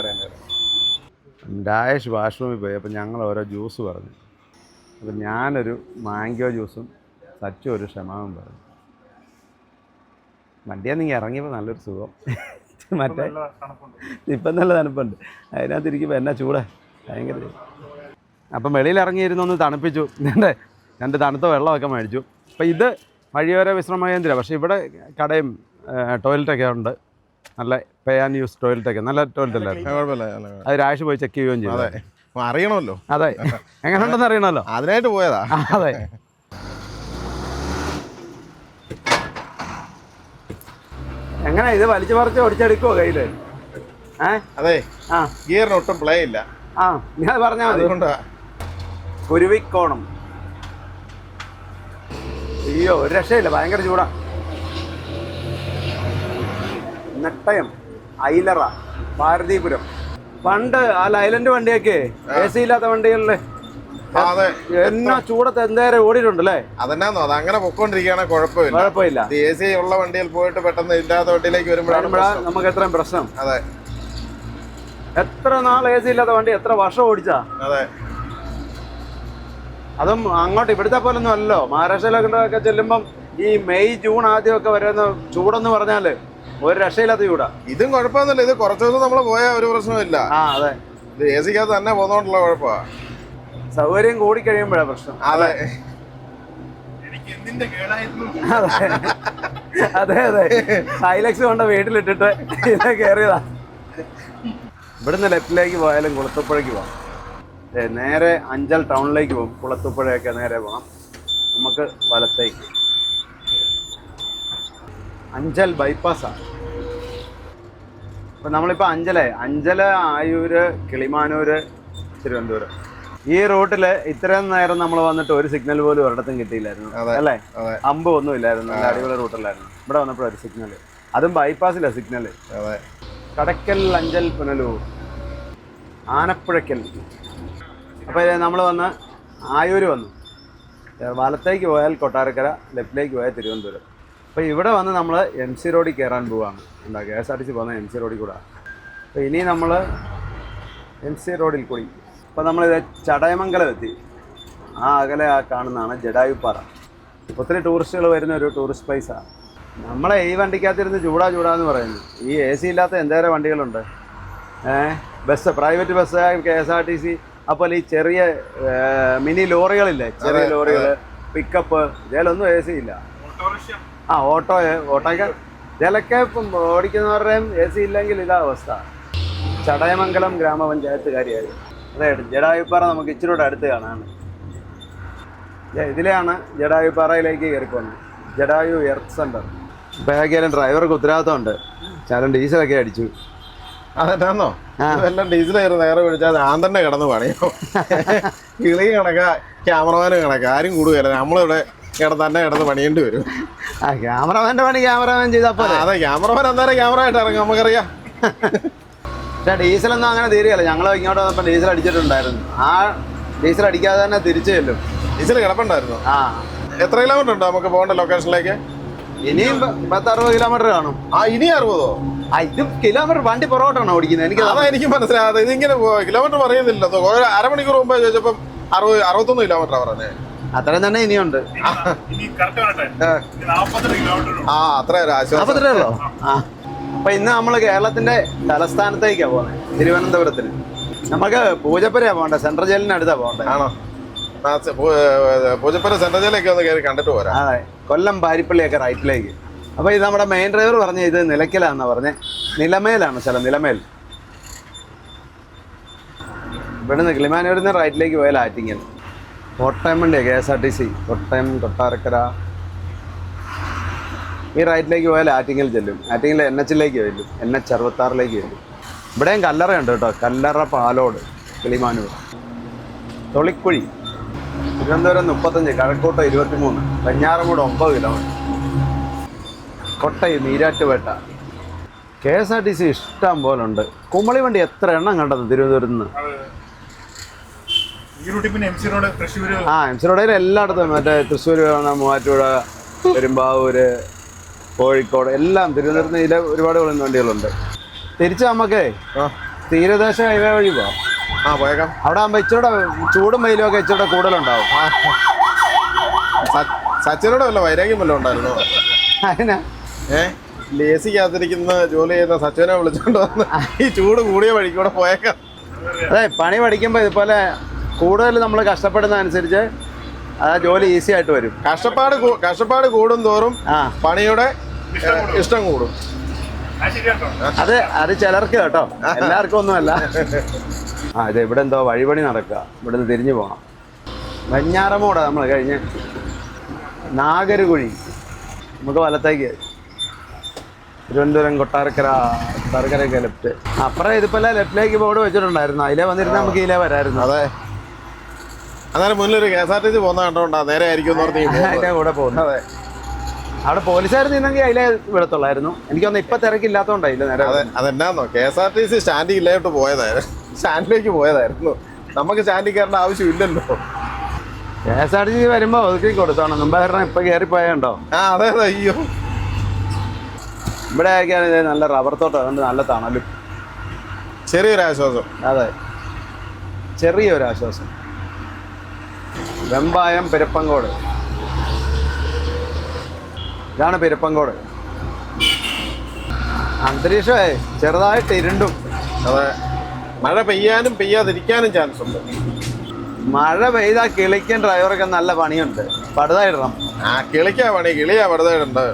രാജേഷ് വാഷ്റൂമിൽ പോയി. അപ്പം ഞങ്ങൾ ഓരോ ജ്യൂസ് പറഞ്ഞു. അപ്പം ഞാനൊരു മാംഗോ ജ്യൂസും സച്ചു ഒരു ക്ഷമാവും പറഞ്ഞു. വണ്ടിയാ നിങ്ങൾ ഇറങ്ങിയപ്പോൾ നല്ലൊരു സുഖം. മറ്റേ ഇപ്പം നല്ല തണുപ്പുണ്ട്. അതിനകത്ത് ഇരിക്കുമ്പോൾ എന്നാ ചൂടാ, ഭയങ്കര. അപ്പം വെളിയിൽ ഇറങ്ങിയിരുന്നൊന്ന് തണുപ്പിച്ചു. രണ്ട് തണുത്ത വെള്ളമൊക്കെ മേടിച്ചു. അപ്പം ഇത് വഴിയോര വിശ്രമ കേന്ദ്രം. പക്ഷേ ഇവിടെ കടയും ടോയ്ലറ്റൊക്കെ ഉണ്ട്. നല്ല പേ ആൻഡ് യൂസ് ടോയ്ലറ്റൊക്കെ, നല്ല ടോയ്ലറ്റ് അല്ലായിരുന്നു. അത് രാജേഷ് പോയി ചെക്ക് ചെയ്യുകയും ചെയ്തു. അറിയണമല്ലോ. അതെ, എങ്ങനെയുണ്ടെന്ന് അറിയണമല്ലോ, അതിനായിട്ട് പോയതാ. അതെ. എങ്ങനെ ഇത് വലിച്ചു പറിച്ച് ഓടിച്ചെടുക്കുവോ കയ്യില്? അതെ, ഗിയറിന് ഒട്ടും പ്ലേ ഇല്ല. ഞാൻ പറഞ്ഞാൽ മതി. കുരുവിക്കോണം. അയ്യോ, ഒരു രക്ഷയില്ല, ഭയങ്കര ചൂടാ. നെട്ടയം, ഐലറ, പാരതീപുരം. പണ്ട് ആ ലൈലൻഡ് വണ്ടിയൊക്കെ AC ഇല്ലാത്ത വണ്ടികളില് എന്നാ ചൂടത്ത് എന്തേരം ഓടിയിട്ടുണ്ടല്ലേ. അതെന്നാന്നോ, അത് അങ്ങനെ പൊക്കോണ്ടിരിക്കുകയാണെങ്കിൽ കുഴപ്പമില്ല. AC ഉള്ള വണ്ടിയിൽ പോയിട്ട് പെട്ടെന്ന് ഇല്ലാത്ത വണ്ടിയിലേക്ക് വരുമ്പോഴാണ് നമുക്ക് എത്രയും പ്രശ്നം. അതെ, എത്ര നാൾ AC ഇല്ലാത്ത വണ്ടി എത്ര വർഷം ഓടിച്ചാ. അതെ, അതും അങ്ങോട്ട് ഇവിടുത്തെ പോലൊന്നും അല്ലല്ലോ. മഹാരാഷ്ട്രയിലൊക്കെ ചെല്ലുമ്പം ഈ മെയ് ജൂൺ ആദ്യമൊക്കെ വരുന്ന ചൂടെന്ന് പറഞ്ഞാല് ഒരു രക്ഷയില്ലാത്ത ചൂടാ. ഇതും കുഴപ്പമൊന്നുമില്ല. ഇത് കുറച്ച് ദിവസം നമ്മൾ പോയാൽ ഒരു പ്രശ്നമില്ല. അതെ, ഇത് AC-ക്കകത്ത് തന്നെ പോകുന്നോണ്ടുള്ള കുഴപ്പമാ. സൗകര്യം കൂടി കഴിയുമ്പോഴാണ് പ്രശ്നം. അതെ, അതെ അതെ. ഹൈലക്സ് കൊണ്ട് വീട്ടിലിട്ടിട്ട് ഇത് കയറിയതാ. ഇവിടുന്ന് ലെഫ്റ്റിലേക്ക് പോയാലും കുളത്തുപ്പുഴയ്ക്ക് പോകാം. നേരെ അഞ്ചൽ ടൗണിലേക്ക് പോകും. കുളത്തുപ്പുഴയൊക്കെ നേരെ പോകാം. നമുക്ക് വലത്തേക്ക്. അഞ്ചൽ ബൈപ്പാസാണ്. അപ്പം നമ്മളിപ്പോൾ അഞ്ചൽ, ആയൂര്, കിളിമാനൂര്, തിരുവനന്തപുരം. ഈ റൂട്ടിൽ ഇത്രയും നേരം നമ്മൾ വന്നിട്ട് ഒരു സിഗ്നൽ പോലും ഒരിടത്തും കിട്ടിയില്ലായിരുന്നു അല്ലേ. അമ്പ് ഒന്നും ഇല്ലായിരുന്നു. നല്ല അടിപൊളി റൂട്ടല്ലായിരുന്നു. ഇവിടെ വന്നപ്പോൾ ഒരു സിഗ്നൽ, അതും ബൈപ്പാസില്ല സിഗ്നൽ. കടക്കൽ, അഞ്ചൽ, പുനലൂർ, ആനപ്പുഴയ്ക്കൽ. അപ്പോൾ നമ്മൾ വന്ന് ആയൂര് വന്നു. വലത്തേക്ക് പോയാൽ കൊട്ടാരക്കര, ലെഫ്റ്റിലേക്ക് പോയാൽ തിരുവനന്തപുരം. അപ്പോൾ ഇവിടെ വന്ന് നമ്മൾ MC റോഡിൽ കയറാൻ പോവുകയാണ്. എന്താ KSRTC പോകുന്ന MC റോഡിൽ കൂടെ. അപ്പോൾ ഇനി നമ്മൾ MC റോഡിൽ കൂടി ഇപ്പോൾ നമ്മളിത് ചടയമംഗലം എത്തി. ആ അകലെ കാണുന്നതാണ് ജടായുപ്പാറ. ഒത്തിരി ടൂറിസ്റ്റുകൾ വരുന്ന ഒരു ടൂറിസ്റ്റ് പ്ലേസാണ്. നമ്മളെ ഈ വണ്ടിക്കകത്തിരുന്ന് ചൂടാന്ന് പറയുന്നു. ഈ AC ഇല്ലാത്ത എന്തേരം വണ്ടികളുണ്ട്. ബസ്, പ്രൈവറ്റ് ബസ്, KSRTC, അതുപോലെ ഈ ചെറിയ മിനി ലോറികളില്ലേ, ചെറിയ ലോറികൾ, പിക്കപ്പ്, ഇതിലൊന്നും AC ഇല്ല. ഓട്ടോയ്ക്ക് ഇതിലൊക്കെ ഇപ്പം ഓടിക്കുന്നവരുടെയും AC ഇല്ലെങ്കിൽ ഇതാ അവസ്ഥ. ചടയമംഗലം ഗ്രാമപഞ്ചായത്തുകാരിയായിരുന്നു. അതെ, ജടായുപ്പാറ നമുക്ക് ഇച്ചിരി കൂടെ അടുത്ത് കാണാണ്. ഇതിലെയാണ് ജടായുപ്പാറയിലേക്ക് കയറിപ്പോകുന്നത്. Jatayu earth centre. ഇപ്പോൾ ഏതൊക്കെയാലും ഡ്രൈവർക്ക് ഉത്തരവാദിത്തമുണ്ട്. ശകലം ഡീസലൊക്കെ അടിച്ചു. അതെന്നാന്നോ, എല്ലാം ഡീസലായിരുന്നു. നേരെ വിളിച്ചാൽ ഞാൻ തന്നെ കിടന്ന് പണിയോ. കിളി കണക്കാ, ക്യാമറമാനും കണക്കാ, ആരും കൂടുകയല്ല. നമ്മളിവിടെ തന്നെ കിടന്ന് പണിയേണ്ടി വരും. ക്യാമറമാൻ്റെ പണി ക്യാമറമാൻ ചെയ്താൽ പോലെ. അതെ, ക്യാമറമാൻ അന്നേരം ക്യാമറ ആയിട്ട് ഇറങ്ങും, നമുക്കറിയാം. പക്ഷേ ഡീസലൊന്നും അങ്ങനെ തീരുകയല്ല. ഞങ്ങൾ ഇങ്ങോട്ട് വന്നപ്പോൾ ഡീസൽ അടിച്ചിട്ടുണ്ടായിരുന്നു. ആ ഡീസൽ അടിക്കാതെ തന്നെ തിരിച്ചു ചെല്ലും. ഡീസൽ കിടപ്പുണ്ടായിരുന്നു. എത്ര കിലോമീറ്റർ ഉണ്ട് നമുക്ക് പോകേണ്ട ലൊക്കേഷനിലേക്ക്? ഇനിയും 10-60 കിലോമീറ്റർ കാണും. ഇനി 60ഓ? ഇത് കിലോമീറ്റർ വണ്ടി പുറകോട്ടാണോ ഓടിക്കുന്നത്? എനിക്ക് മനസ്സിലാകാതെ. ഇതിങ്ങനെ കിലോമീറ്റർ പറയുന്നില്ല. അരമണിക്കൂർ മുമ്പ് ചോദിച്ചപ്പം 61 കിലോമീറ്റർ പറഞ്ഞേ. അത്രയും തന്നെ ഇനിയുണ്ട്. അത്ര ആശ്വാസം. അപ്പൊ ഇന്ന് നമ്മൾ കേരളത്തിന്റെ തലസ്ഥാനത്തേക്കാണ് പോകുന്നത്, തിരുവനന്തപുരത്തിന്. നമുക്ക് പൂജപ്പുരയാ പോകണ്ടേ, സെൻട്രൽ ജയിലിനടുത്താ പോകണ്ടേ? ആണോ? പൂജപ്പുര സെൻട്രൽ ജയിലൊക്കെ ഒന്ന് കയറി കണ്ടിട്ട് പോരാ. അതെ, കൊല്ലം പാരിപ്പള്ളിയൊക്കെ റൈറ്റിലേക്ക്. അപ്പോൾ ഇത് നമ്മുടെ മെയിൻ ഡ്രൈവർ പറഞ്ഞ ഇത് നിലയ്ക്കലാണെന്നാണ് പറഞ്ഞത്. നിലമേലാണ് സ്ഥലം, നിലമേൽ. ഇവിടുന്ന് കിളിമാനൂരിൽ നിന്ന് റൈറ്റിലേക്ക് പോയാൽ ആറ്റിങ്ങൽ. കോട്ടയം വണ്ടിയാണ് KSRTC. കോട്ടയം, കൊട്ടാരക്കര. ഈ റൈറ്റിലേക്ക് പോയാൽ ആറ്റിങ്ങൽ ചെല്ലും. ആറ്റിങ്ങൽ NHലേക്ക് ചെല്ലും, NH 66ലേക്ക് ചെല്ലും. ഇവിടെയും കല്ലറയുണ്ട് കേട്ടോ. കല്ലറ, പാലോട്, കിളിമാനൂർ, തൊളിക്കുഴി. തിരുവനന്തപുരം 35, കഴക്കൂട്ടം 23, വെഞ്ഞാറമൂട് 9 കിലോമീറ്റർ. കൊട്ടയം, ഈരാറ്റുപേട്ട. KSRTC ഇഷ്ടം പോലെ ഉണ്ട്. കുമളി വണ്ടി എത്ര എണ്ണം കണ്ടത് തിരുവനന്തപുരത്ത് നിന്ന്. MC റോഡിൽ എല്ലായിടത്തും, മറ്റേ തൃശ്ശൂർ, മൂവാറ്റുപുഴ, പെരുമ്പാവൂര്, കോഴിക്കോട്, എല്ലാം തിരുവനന്തപുരത്ത് ഇതിലെ ഒരുപാട് വണ്ടികളുണ്ട്. തിരിച്ച് നമുക്കേ തീരദേശ ഹൈവേ വഴി പോവാം. പോയേക്കാം. അവിടെ ആകുമ്പോൾ ഇച്ചിരൂടെ ചൂടും വെയിലും ഒക്കെ ഇച്ചിരൂടെ കൂടുതലുണ്ടാവും. സച്ചിനോട് വല്ല വൈരാഗ്യം വല്ലതും ഉണ്ടായിരുന്നോ? അതിനാ ലേസിക്കകത്തിരിക്കുന്ന ജോലി ചെയ്യുന്ന സച്ചിനെ വിളിച്ചോണ്ട് വന്ന് ഈ ചൂട് കൂടിയ വഴിക്കൂടെ പോയേക്കാം. അതെ, പണി പഠിക്കുമ്പോൾ ഇതുപോലെ കൂടുതൽ നമ്മൾ കഷ്ടപ്പെടുന്ന അനുസരിച്ച് ആ ജോലി ഈസി ആയിട്ട് വരും. കഷ്ടപ്പാട് കൂടും തോറും പണിയുടെ ഇഷ്ടം കൂടും. അത് ചിലർക്ക് കേട്ടോ, എല്ലാവർക്കും ഒന്നുമല്ല. ഇത് ഇവിടെ എന്തോ വഴിപണി നടക്കുക. ഇവിടെ നിന്ന് തിരിഞ്ഞു പോകണം. വെഞ്ഞാറമൂടാ നമ്മൾ കഴിഞ്ഞ്. നാഗരുകുഴി, നമുക്ക് വലത്തേക്ക്. തിരുവനന്തപുരം, കൊട്ടാരക്കരയൊക്കെ ലെഫ്റ്റ്. അപ്പുറം ഇതിപ്പോൾ ലെഫ്റ്റിലേക്ക് ബോർഡ് വെച്ചിട്ടുണ്ടായിരുന്നു. അതിലേ വന്നിരുന്ന നമുക്ക് ഇതിലേ വരായിരുന്നു. അതെ, അന്നേരം മുന്നിലൊരു KSRTC പോകുന്ന കണ്ടോണ്ടാ നേരെ ആയിരിക്കും അതിൻ്റെ കൂടെ പോകുന്നത്. അതെ, അവിടെ പോലീസുകാർ നിന്നെങ്കിൽ അതിലേ വിടത്തുള്ളായിരുന്നു. എനിക്കൊന്ന് ഇപ്പം തിരക്കില്ലാത്തതുകൊണ്ടായില്ല നേരെ. അതെന്നാന്നോ, KSRTC സ്റ്റാൻഡിലേക്ക് പോയതായിരുന്നു. നമുക്ക് സ്റ്റാൻഡിൽ കയറേണ്ട ആവശ്യമില്ലല്ലോ. KSRTC വരുമ്പോൾ ഒതുക്കി കൊടുത്തോണം. മുമ്പ് കാരണം ഇപ്പം കയറിപ്പോയുണ്ടോ? അതെ. അയ്യോ, ഇവിടെ ആയിരിക്കാണ് ഇത് നല്ല റബ്ബർ തോട്ടം, അതുകൊണ്ട് നല്ല തണലും. ചെറിയൊരാശ്വാസം. അതെ, ചെറിയൊരാശ്വാസം. വെമ്പായം, പെരുപ്പങ്കോട്. ഇതാണ് പെരുപ്പങ്കോട്. അന്തരീക്ഷമേ ചെറുതായിട്ട് ഇരുണ്ടും. അതെ, മഴ പെയ്യാനും പെയ്യാതിരിക്കാനും ചാൻസ് ഉണ്ട്. മഴ പെയ്താൽ കിളിക്കും ഡ്രൈവറൊക്കെ നല്ല പണിയുണ്ട്. പടുതായിടണം. കിളിക്കാ പണി, കിളിയാ പടുതായിട്ടുണ്ട്.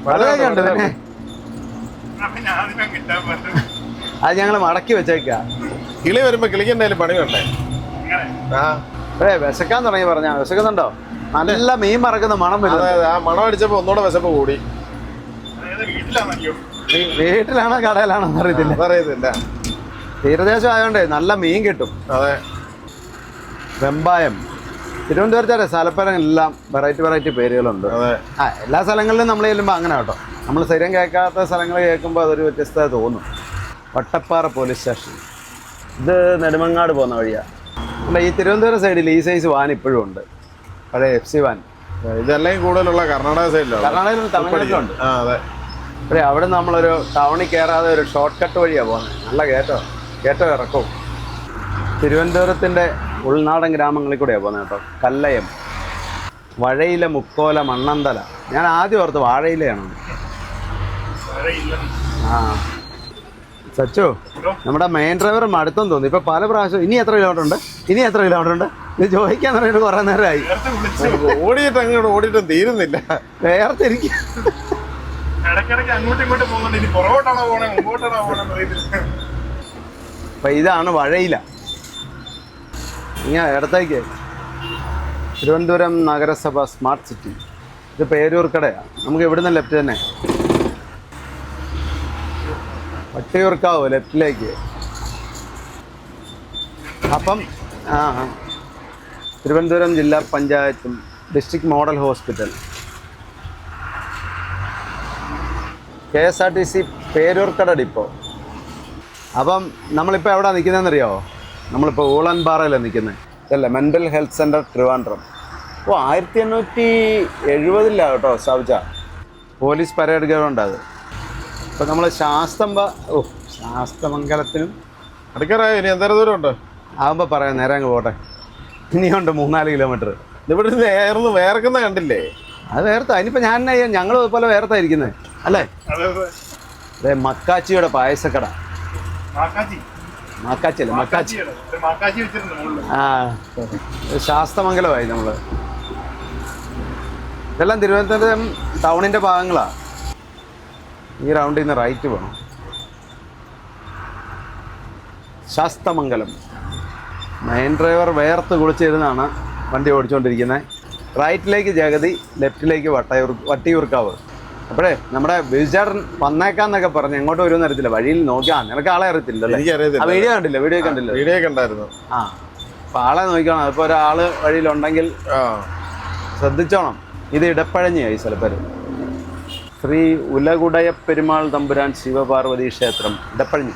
പടുതൊക്കെ ഉണ്ട്. പിന്നെ അത് ഞങ്ങൾ മടക്കി വെച്ചേക്ക. കിളി വരുമ്പോ കിളിക്കെന്തായാലും പണി വേണ്ടേ? വിശക്കാൻ തുടങ്ങി പറഞ്ഞാ. വിശക്കുന്നുണ്ടോ? നല്ല മീൻ മറക്കുന്ന മണം വരും. ആ മണം അടിച്ചപ്പോ ഒന്നുകൂടെ വിശപ്പ് കൂടി. വീട്ടിലാണോ കടയിലാണോ അറിയത്തില്ല. തീരദേശം ആയതുകൊണ്ടേ നല്ല മീൻ കിട്ടും. അതെ. വെമ്പായം, തിരുവനന്തപുരത്തെ സ്ഥലപ്പേരം എല്ലാം വെറൈറ്റി പേരുകളുണ്ട്. എല്ലാ സ്ഥലങ്ങളിലും നമ്മൾ ചെല്ലുമ്പോൾ അങ്ങനെ കേട്ടോ. നമ്മൾ സ്ഥിരം കേൾക്കാത്ത സ്ഥലങ്ങൾ കേൾക്കുമ്പോൾ അതൊരു വ്യത്യസ്തത തോന്നും. Vattappara police station. ഇത് നെടുമങ്ങാട് പോകുന്ന വഴിയാണ്. അല്ല, ഈ തിരുവനന്തപുരം സൈഡിൽ ഈ സൈസ് വാൻ ഇപ്പോഴും ഉണ്ട്. പഴയ FC വാൻ. ഇതെല്ലാം കൂടുതലുള്ള കർണാടക സൈഡിലാണ്. കർണാടകയിലും തമിഴ്നാട്ടിലുണ്ട്. ആ അതെ. അതെ, അവിടെ നമ്മളൊരു ടൗണിൽ കയറാതെ ഒരു ഷോർട്ട് കട്ട് വഴിയാണ് പോകുന്നത്. നല്ല കയറ്റം ഇറക്കവും. തിരുവനന്തപുരത്തിൻ്റെ ഉൾനാടൻ ഗ്രാമങ്ങളിൽ കൂടെയാണ് പോകുന്നത് കേട്ടോ. കല്ലയം, വഴയില, മുക്കോല, മണ്ണന്തല. ഞാൻ ആദ്യം ഓർത്ത് വാഴയിലയാണ്. ആ സച്ചു, നമ്മുടെ മെയിൻ ഡ്രൈവർ മടുത്തെന്ന് തോന്നി. ഇപ്പൊ പല പ്രാവശ്യം ഇനി എത്ര കിലോമീറ്റർ ഉണ്ട് ഇത് ചോദിക്കാൻ പറഞ്ഞിട്ട് കുറെ നേരമായി. ഓടിയിട്ട് അങ്ങോട്ട് ഓടിയിട്ടും തീരുന്നില്ല. വേർതിരിക്കും. അപ്പൊ ഇതാണ് വഴയില. ഇങ്ങനെ ഇടത്തേക്ക് തിരുവനന്തപുരം നഗരസഭ സ്മാർട്ട് സിറ്റി. ഇത് പേരൂർക്കടയാണ്. നമുക്ക് ഇവിടുന്ന് ലെഫ്റ്റ് തന്നെ. വട്ടിയൂർക്കാവ് ലെഫ്റ്റിലേക്ക്. അപ്പം തിരുവനന്തപുരം ജില്ലാ പഞ്ചായത്തും district model hospital, KSRTC Peroorkada depot. അപ്പം നമ്മളിപ്പോൾ എവിടെ നിൽക്കുന്നതെന്നറിയാമോ? നമ്മളിപ്പോൾ ഊളൻപാറയിലാണ് നിൽക്കുന്നത്. ഇതല്ല മെൻ്റൽ ഹെൽത്ത് സെൻറ്റർ ട്രിവാൻഡ്രം. 1870 കേട്ടോ സ്ഥാപിച്ച. പോലീസ് പരേഡ് ഗ്രൗണ്ട് അത്. ഇപ്പം നമ്മൾ ശാസ്തമംഗലത്തിനും അടുക്കറായോ? ഇനി എന്തര ദൂരം ഉണ്ട്? ആകുമ്പോൾ പറയാം. നേരെ അങ്ങ് പോട്ടെ. ഇനിയുണ്ട് 3-4 കിലോമീറ്റർ. ഇവിടെ നേർന്ന് വേർക്കുന്ന കണ്ടില്ലേ? അത് വേർത്ത. അതിനിപ്പോൾ ഞങ്ങൾ ഇതുപോലെ വേർത്തായിരിക്കുന്നത് അല്ലേ? അതെ, മക്കാച്ചിയുടെ പായസക്കട. മക്കാച്ചി. ആ, ശാസ്തമംഗലമായി നമ്മൾ. ഇതെല്ലാം തിരുവനന്തപുരം ടൗണിൻ്റെ ഭാഗങ്ങളാണ്. ഈ റൗണ്ടിൽ നിന്ന് റൈറ്റ് പോകണം. ശാസ്തമംഗലം. മെയിൻ ഡ്രൈവർ വേർത്ത് കുളിച്ചിരുന്നാണ് വണ്ടി ഓടിച്ചുകൊണ്ടിരിക്കുന്നത്. റൈറ്റിലേക്ക് ജഗതി, ലെഫ്റ്റിലേക്ക് വട്ടിയൂർക്കാവ്. അപ്പോഴേ നമ്മുടെ ബിജുചേട്ടൻ വന്നേക്കാന്നൊക്കെ പറഞ്ഞ് എങ്ങോട്ട് വരുമെന്ന് അറിയത്തില്ല. വഴിയിൽ നോക്കിയാൽ നിനക്ക് ആളെ അറിയത്തില്ലല്ലോ. എനിക്കറിയത്തില്ല. വീഡിയോ കണ്ടില്ല. വീഡിയോ കണ്ടായിരുന്നു. ആ, അപ്പോൾ ആളെ നോക്കണം. അതിപ്പോൾ ഒരാൾ വഴിയിലുണ്ടെങ്കിൽ ശ്രദ്ധിച്ചോണം. ഇത് ഇടപ്പഴഞ്ഞിയായി സ്ഥലപ്പേര്. ശ്രീ ഉലകുടയ പെരുമാൾ തമ്പുരാൻ ശിവപാർവതി ക്ഷേത്രം, ഇടപ്പഴഞ്ഞി.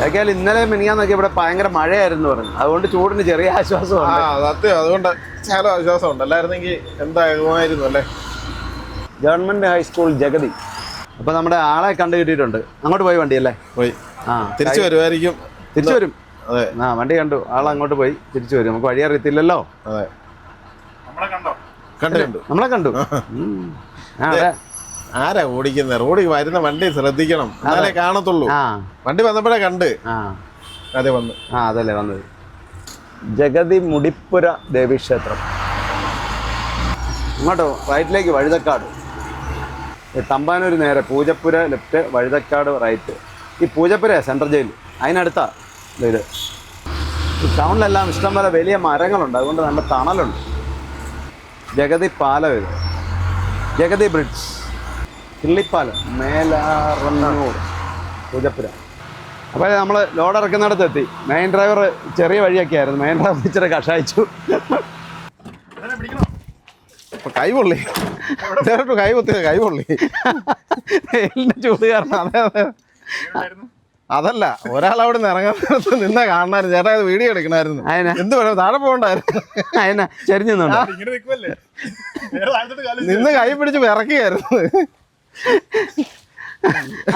ഏക്കാൽ ഇന്നലെ മിനിയാന്നൊക്കെ ഇവിടെ ഭയങ്കര മഴയായിരുന്നു പറഞ്ഞു. അതുകൊണ്ട് ചൂടിന് ചെറിയ ആശ്വാസമുണ്ട്. സത്യം, അതുകൊണ്ട് ചില ആശ്വാസമുണ്ട്. അല്ലായിരുന്നെങ്കിൽ എന്താകുമായിരുന്നു അല്ലേ? Government high school Jagathy. അപ്പോൾ നമ്മുടെ ആളെ കണ്ടു കിട്ടിയിട്ടുണ്ട്. അങ്ങോട്ട് പോയി വണ്ടിയല്ലേ? പോയി. ആ, തിരിച്ചു വരുമായിരിക്കും. തിരിച്ചു വരും. അതെ. ആ, വണ്ടി കണ്ടു. ആളങ്ങോട്ട് പോയി തിരിച്ചു വരും. നമുക്ക് വഴി അറിയത്തില്ലല്ലോ. അതെ, നമ്മളെ കണ്ടു. അതെ. ആരാ ഓടിക്കുന്നത്? റോഡിൽ വരുന്ന വണ്ടി ശ്രദ്ധിക്കണം, എന്നാലേ കാണത്തുള്ളൂ. വണ്ടി വന്നപ്പോഴേ കണ്ട്. അതെ വന്നു. അതല്ലേ വന്നത്. ജഗതി മുടിപ്പുര ദേവീക്ഷേത്രം. ഇങ്ങോട്ടോ റൈറ്റിലേക്ക് വഴുതക്കാട്. തമ്പാനൂർ നേരെ പൂജപ്പുര ലെഫ്റ്റ്, വഴുതക്കാട് റൈറ്റ്. ഈ പൂജപ്പുര സെൻട്രൽ ജയിൽ അതിനടുത്താ ഇത്. ഈ ടൗണിലെല്ലാം ഇഷ്ടംപോലെ വലിയ മരങ്ങളുണ്ട്, അതുകൊണ്ട് നല്ല തണലുണ്ട്. ജഗതി പാലം ഇത്. ജഗതി ബ്രിഡ്ജ്, കിള്ളിപ്പാലം, മേലാറന്നൂർ, പൂജപ്പുര. അപ്പോൾ നമ്മൾ ലോഡ് ഇറക്കുന്നിടത്ത് എത്തി. മെയിൻ ഡ്രൈവർ ചെറിയ വഴിയൊക്കെ ആയിരുന്നു. മെയിൻ ഡ്രൈവർ ഇച്ചിരി കഷായിച്ചു. കൈ പൊള്ളി. കൈ പൊള്ളി. ചൂട് കാരണം. അതെ. അതല്ല, ഒരാളവിടെ നിന്ന് ഇറങ്ങാൻ നിന്ന കാണാനായിരുന്നു. ചേട്ടാ ഇത് വീഡിയോ എടുക്കണമായിരുന്നു. എന്ത് പറയാം, താഴെ പോകണ്ടായിരുന്നു. ചെരിഞ്ഞു നിന്ന് കൈ പിടിച്ച് വിറക്കുകയായിരുന്നു.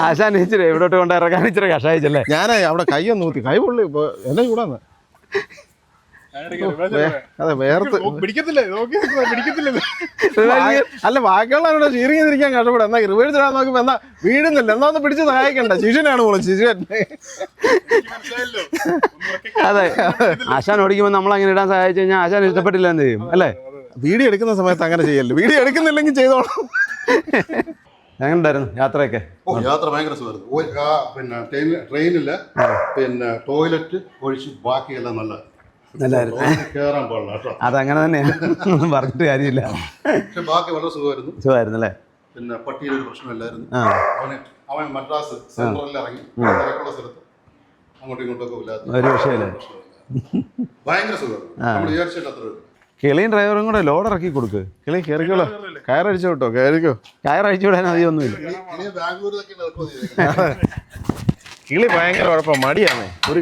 ആശാൻ ഇച്ചിരി എവിടോട്ട് കൊണ്ട് ഇറക്കാൻ ഇച്ചിരി കഷായിച്ചല്ലേ. ഞാൻ അവിടെ കൈ ഒന്ന് ഊത്തി. കൈ പൊള്ളി. എന്നെ ചൂടാന്ന്. അതെ, വേർത്ത് അല്ല ബാക്കിയുള്ളവരുടെ ഷീറിങ് തിരിക്കാൻ കഷ്ടപ്പെടും. എന്നാ റിവേഴ്സ് ഇടാൻ നോക്കുമ്പോ എന്നാ വീഴുന്നില്ല. എന്നാ ഒന്ന് പിടിച്ച് സഹായിക്കണ്ട. ശിശുനാണ് പോലും ശിശുൻ. അതെ, ആശാൻ ഓടിക്കുമ്പോൾ നമ്മൾ അങ്ങനെ ഇടാൻ സഹായിച്ചു കഴിഞ്ഞാൽ ആശാൻ ഇഷ്ടപ്പെട്ടില്ല എന്ന് ചെയ്യും അല്ലേ? വീഡിയോ എടുക്കുന്ന സമയത്ത് അങ്ങനെ ചെയ്യല്ലോ. വീഡിയോ എടുക്കുന്നില്ലെങ്കിൽ ചെയ്തോളാം. എങ്ങനെയുണ്ടായിരുന്നു യാത്രയൊക്കെ? യാത്ര ഭയങ്കര സുഖമായിരുന്നു. പിന്നെ ട്രെയിനില് പിന്നെ ടോയ്ലറ്റ് ഒഴിച്ച് ബാക്കിയെല്ലാം നല്ലായിരുന്നു. കയറാൻ പാടില്ല കേട്ടോ. അതങ്ങനെ തന്നെയാണ്, പറഞ്ഞിട്ട് കാര്യമില്ല. പക്ഷെ ബാക്കി വളരെ സുഖമായിരുന്നു അല്ലേ? പിന്നെ പട്ടിയുടെ ഒരു പ്രശ്നമില്ലായിരുന്നു. അവൻ മദ്രാസ് സെൻട്രലിൽ ഇറങ്ങി തിരക്കുള്ള സ്ഥലത്ത് അങ്ങോട്ടും ഇങ്ങോട്ടൊക്കെ ഇല്ലാത്ത ഒരു വിഷയമില്ല. ഭയങ്കര സുഖം. നമ്മൾ വിചാരിച്ചിട്ട് അത്ര. കിളിയും ഡ്രൈവറും കൂടെ ലോഡ് ഇറക്കി കൊടുക്ക്. കിളി കയറിക്കോളൂ. കയറടിച്ചു കേട്ടോ. കയറിക്കോ. കയറഴിച്ചു വിടാൻ അധികമൊന്നുമില്ല. കിളി ഭയങ്കര കുഴപ്പം, മടിയാണ്. ഒരു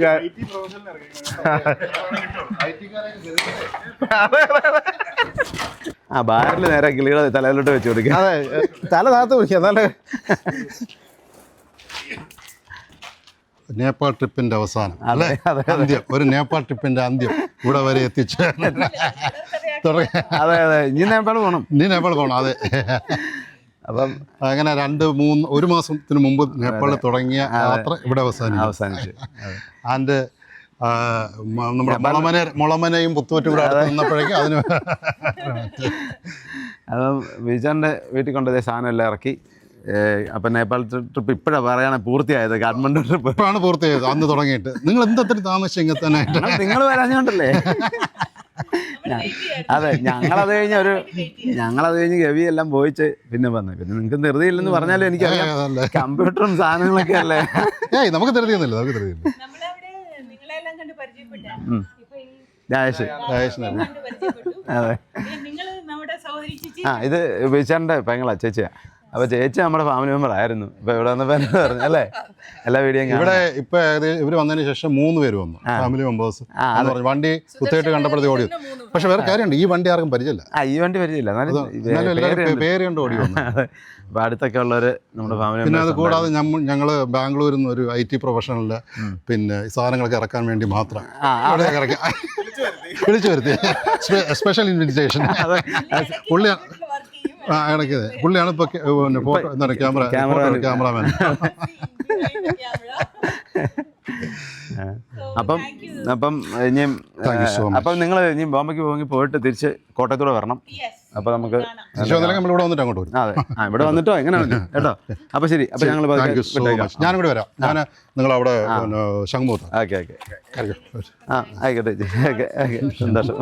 ആ ബാരിൽ നേരെ കിളികളെ തലയിലോട്ട് വെച്ച് കൊടുക്കുക. അതെ, തല താത്ത് പിടിക്കുക എന്നാലേ. നേപ്പാൾ ട്രിപ്പിന്റെ അവസാനം അതെ അതെ അന്ത്യം, ഒരു നേപ്പാൾ ട്രിപ്പിന്റെ അന്ത്യം ഇവിടെ വരെ എത്തിച്ചു. അതെ അതെ, ഇനി നേപ്പാൾ പോകണം. നീ നേപ്പാൾ പോകണം. അതെ, അപ്പം അങ്ങനെ 2-3 മാസത്തിന് മുമ്പ് നേപ്പാളിൽ തുടങ്ങിയ യാത്ര ഇവിടെ അവസാനിച്ചു. അതിൻ്റെ നമ്മുടെ മുളമനയും പുത്തുവറ്റും കൂടെ അടുത്ത് നിന്നപ്പോഴേക്കും അതിന് അപ്പം ബീച്ചാറിൻ്റെ വീട്ടിൽ കൊണ്ടുപോയി സാധനം എല്ലാം ഇറക്കി. അപ്പം നേപ്പാൾ ട്രിപ്പ് ഇപ്പോഴാണ് പറയുകയാണ് പൂർത്തിയായത്. കാഠ്മണ്ഡു ട്രിപ്പ് ഇപ്പോഴാണ് പൂർത്തിയായത്. അന്ന് തുടങ്ങിയിട്ട് നിങ്ങൾ എന്തത്ര താമസിച്ചു ഇങ്ങനെ തന്നെ ആയിട്ട്? നിങ്ങൾ വരാഞ്ഞോണ്ടല്ലേ. അതെ, ഞങ്ങളത് കഴിഞ്ഞ് ഗവി എല്ലാം പോയിച്ച് പിന്നെ വന്നു. പിന്നെ നിങ്ങൾക്ക് ധൃതിയില്ലെന്ന് പറഞ്ഞാലും എനിക്കറിയാം, കമ്പ്യൂട്ടറും സാധനങ്ങളൊക്കെ അല്ലേ. നമുക്ക് ധൃതിയൊന്നുമില്ല, നമുക്ക് ധൃതിയില്ല. അതെ, ആ ഇത് ബീച്ചാറിൻ്റെ പെങ്ങളാ, ചേച്ചിയാ. അപ്പോൾ ചേച്ചി നമ്മുടെ ഫാമിലി മെമ്പർ ആയിരുന്നു. ഇപ്പോൾ ഇവിടെ വന്നപ്പോൾ എന്നെ പറഞ്ഞു അല്ലേ, എല്ലാ വീഡിയോയും ഇവിടെ ഇപ്പൊ ഇവർ വന്നതിന് ശേഷം 3 പേര് വന്നു, ഫാമിലി മെമ്പേഴ്സ്. വണ്ടി കുത്തിയിട്ട് കണ്ടപ്പോഴത്തെ ഓടി. പക്ഷെ വേറെ കാര്യമുണ്ട്, ഈ വണ്ടി ആർക്കും പരിചയമില്ല. ഈ വണ്ടി പരിചയമില്ല, പേര് കണ്ട് ഓടി വന്നു. അപ്പോൾ അടുത്തൊക്കെ ഉള്ളവർ നമ്മുടെ ഫാമിലി. പിന്നെ അത് കൂടാതെ ഞങ്ങൾ ബാംഗ്ലൂരിൽ നിന്ന് ഒരു IT പ്രൊഫഷണലിൽ പിന്നെ സാധനങ്ങളൊക്കെ ഇറക്കാൻ വേണ്ടി മാത്രം വിളിച്ചു വരുത്തി. Special invitation. പുള്ളി ഇടയ്ക്കത് പുള്ളിയാണ് ഇപ്പോൾ ഫോട്ടോ എന്താണ് ക്യാമറാമാൻ. അപ്പം ഇനിയും അപ്പം നിങ്ങൾ ഇനിയും ബോംബെക്ക് പോയിട്ട് തിരിച്ച് കോട്ടയത്തൂടെ വരണം. അപ്പോൾ നമുക്ക് നമ്മളിവിടെ വന്നിട്ട് അങ്ങോട്ട് വരും. അതെ, ഇവിടെ വന്നിട്ടോ എങ്ങനെ കേട്ടോ. അപ്പോൾ ശരി, അപ്പോൾ ഞങ്ങൾ ഞാനും കൂടെ വരാം. ഞാൻ നിങ്ങളവിടെ ശംഖുമുഖത്ത്. ഓക്കെ ഓക്കെ, ആ ആയിക്കോട്ടെ ചേച്ചി. ഓക്കെ ഓക്കെ, സന്തോഷം.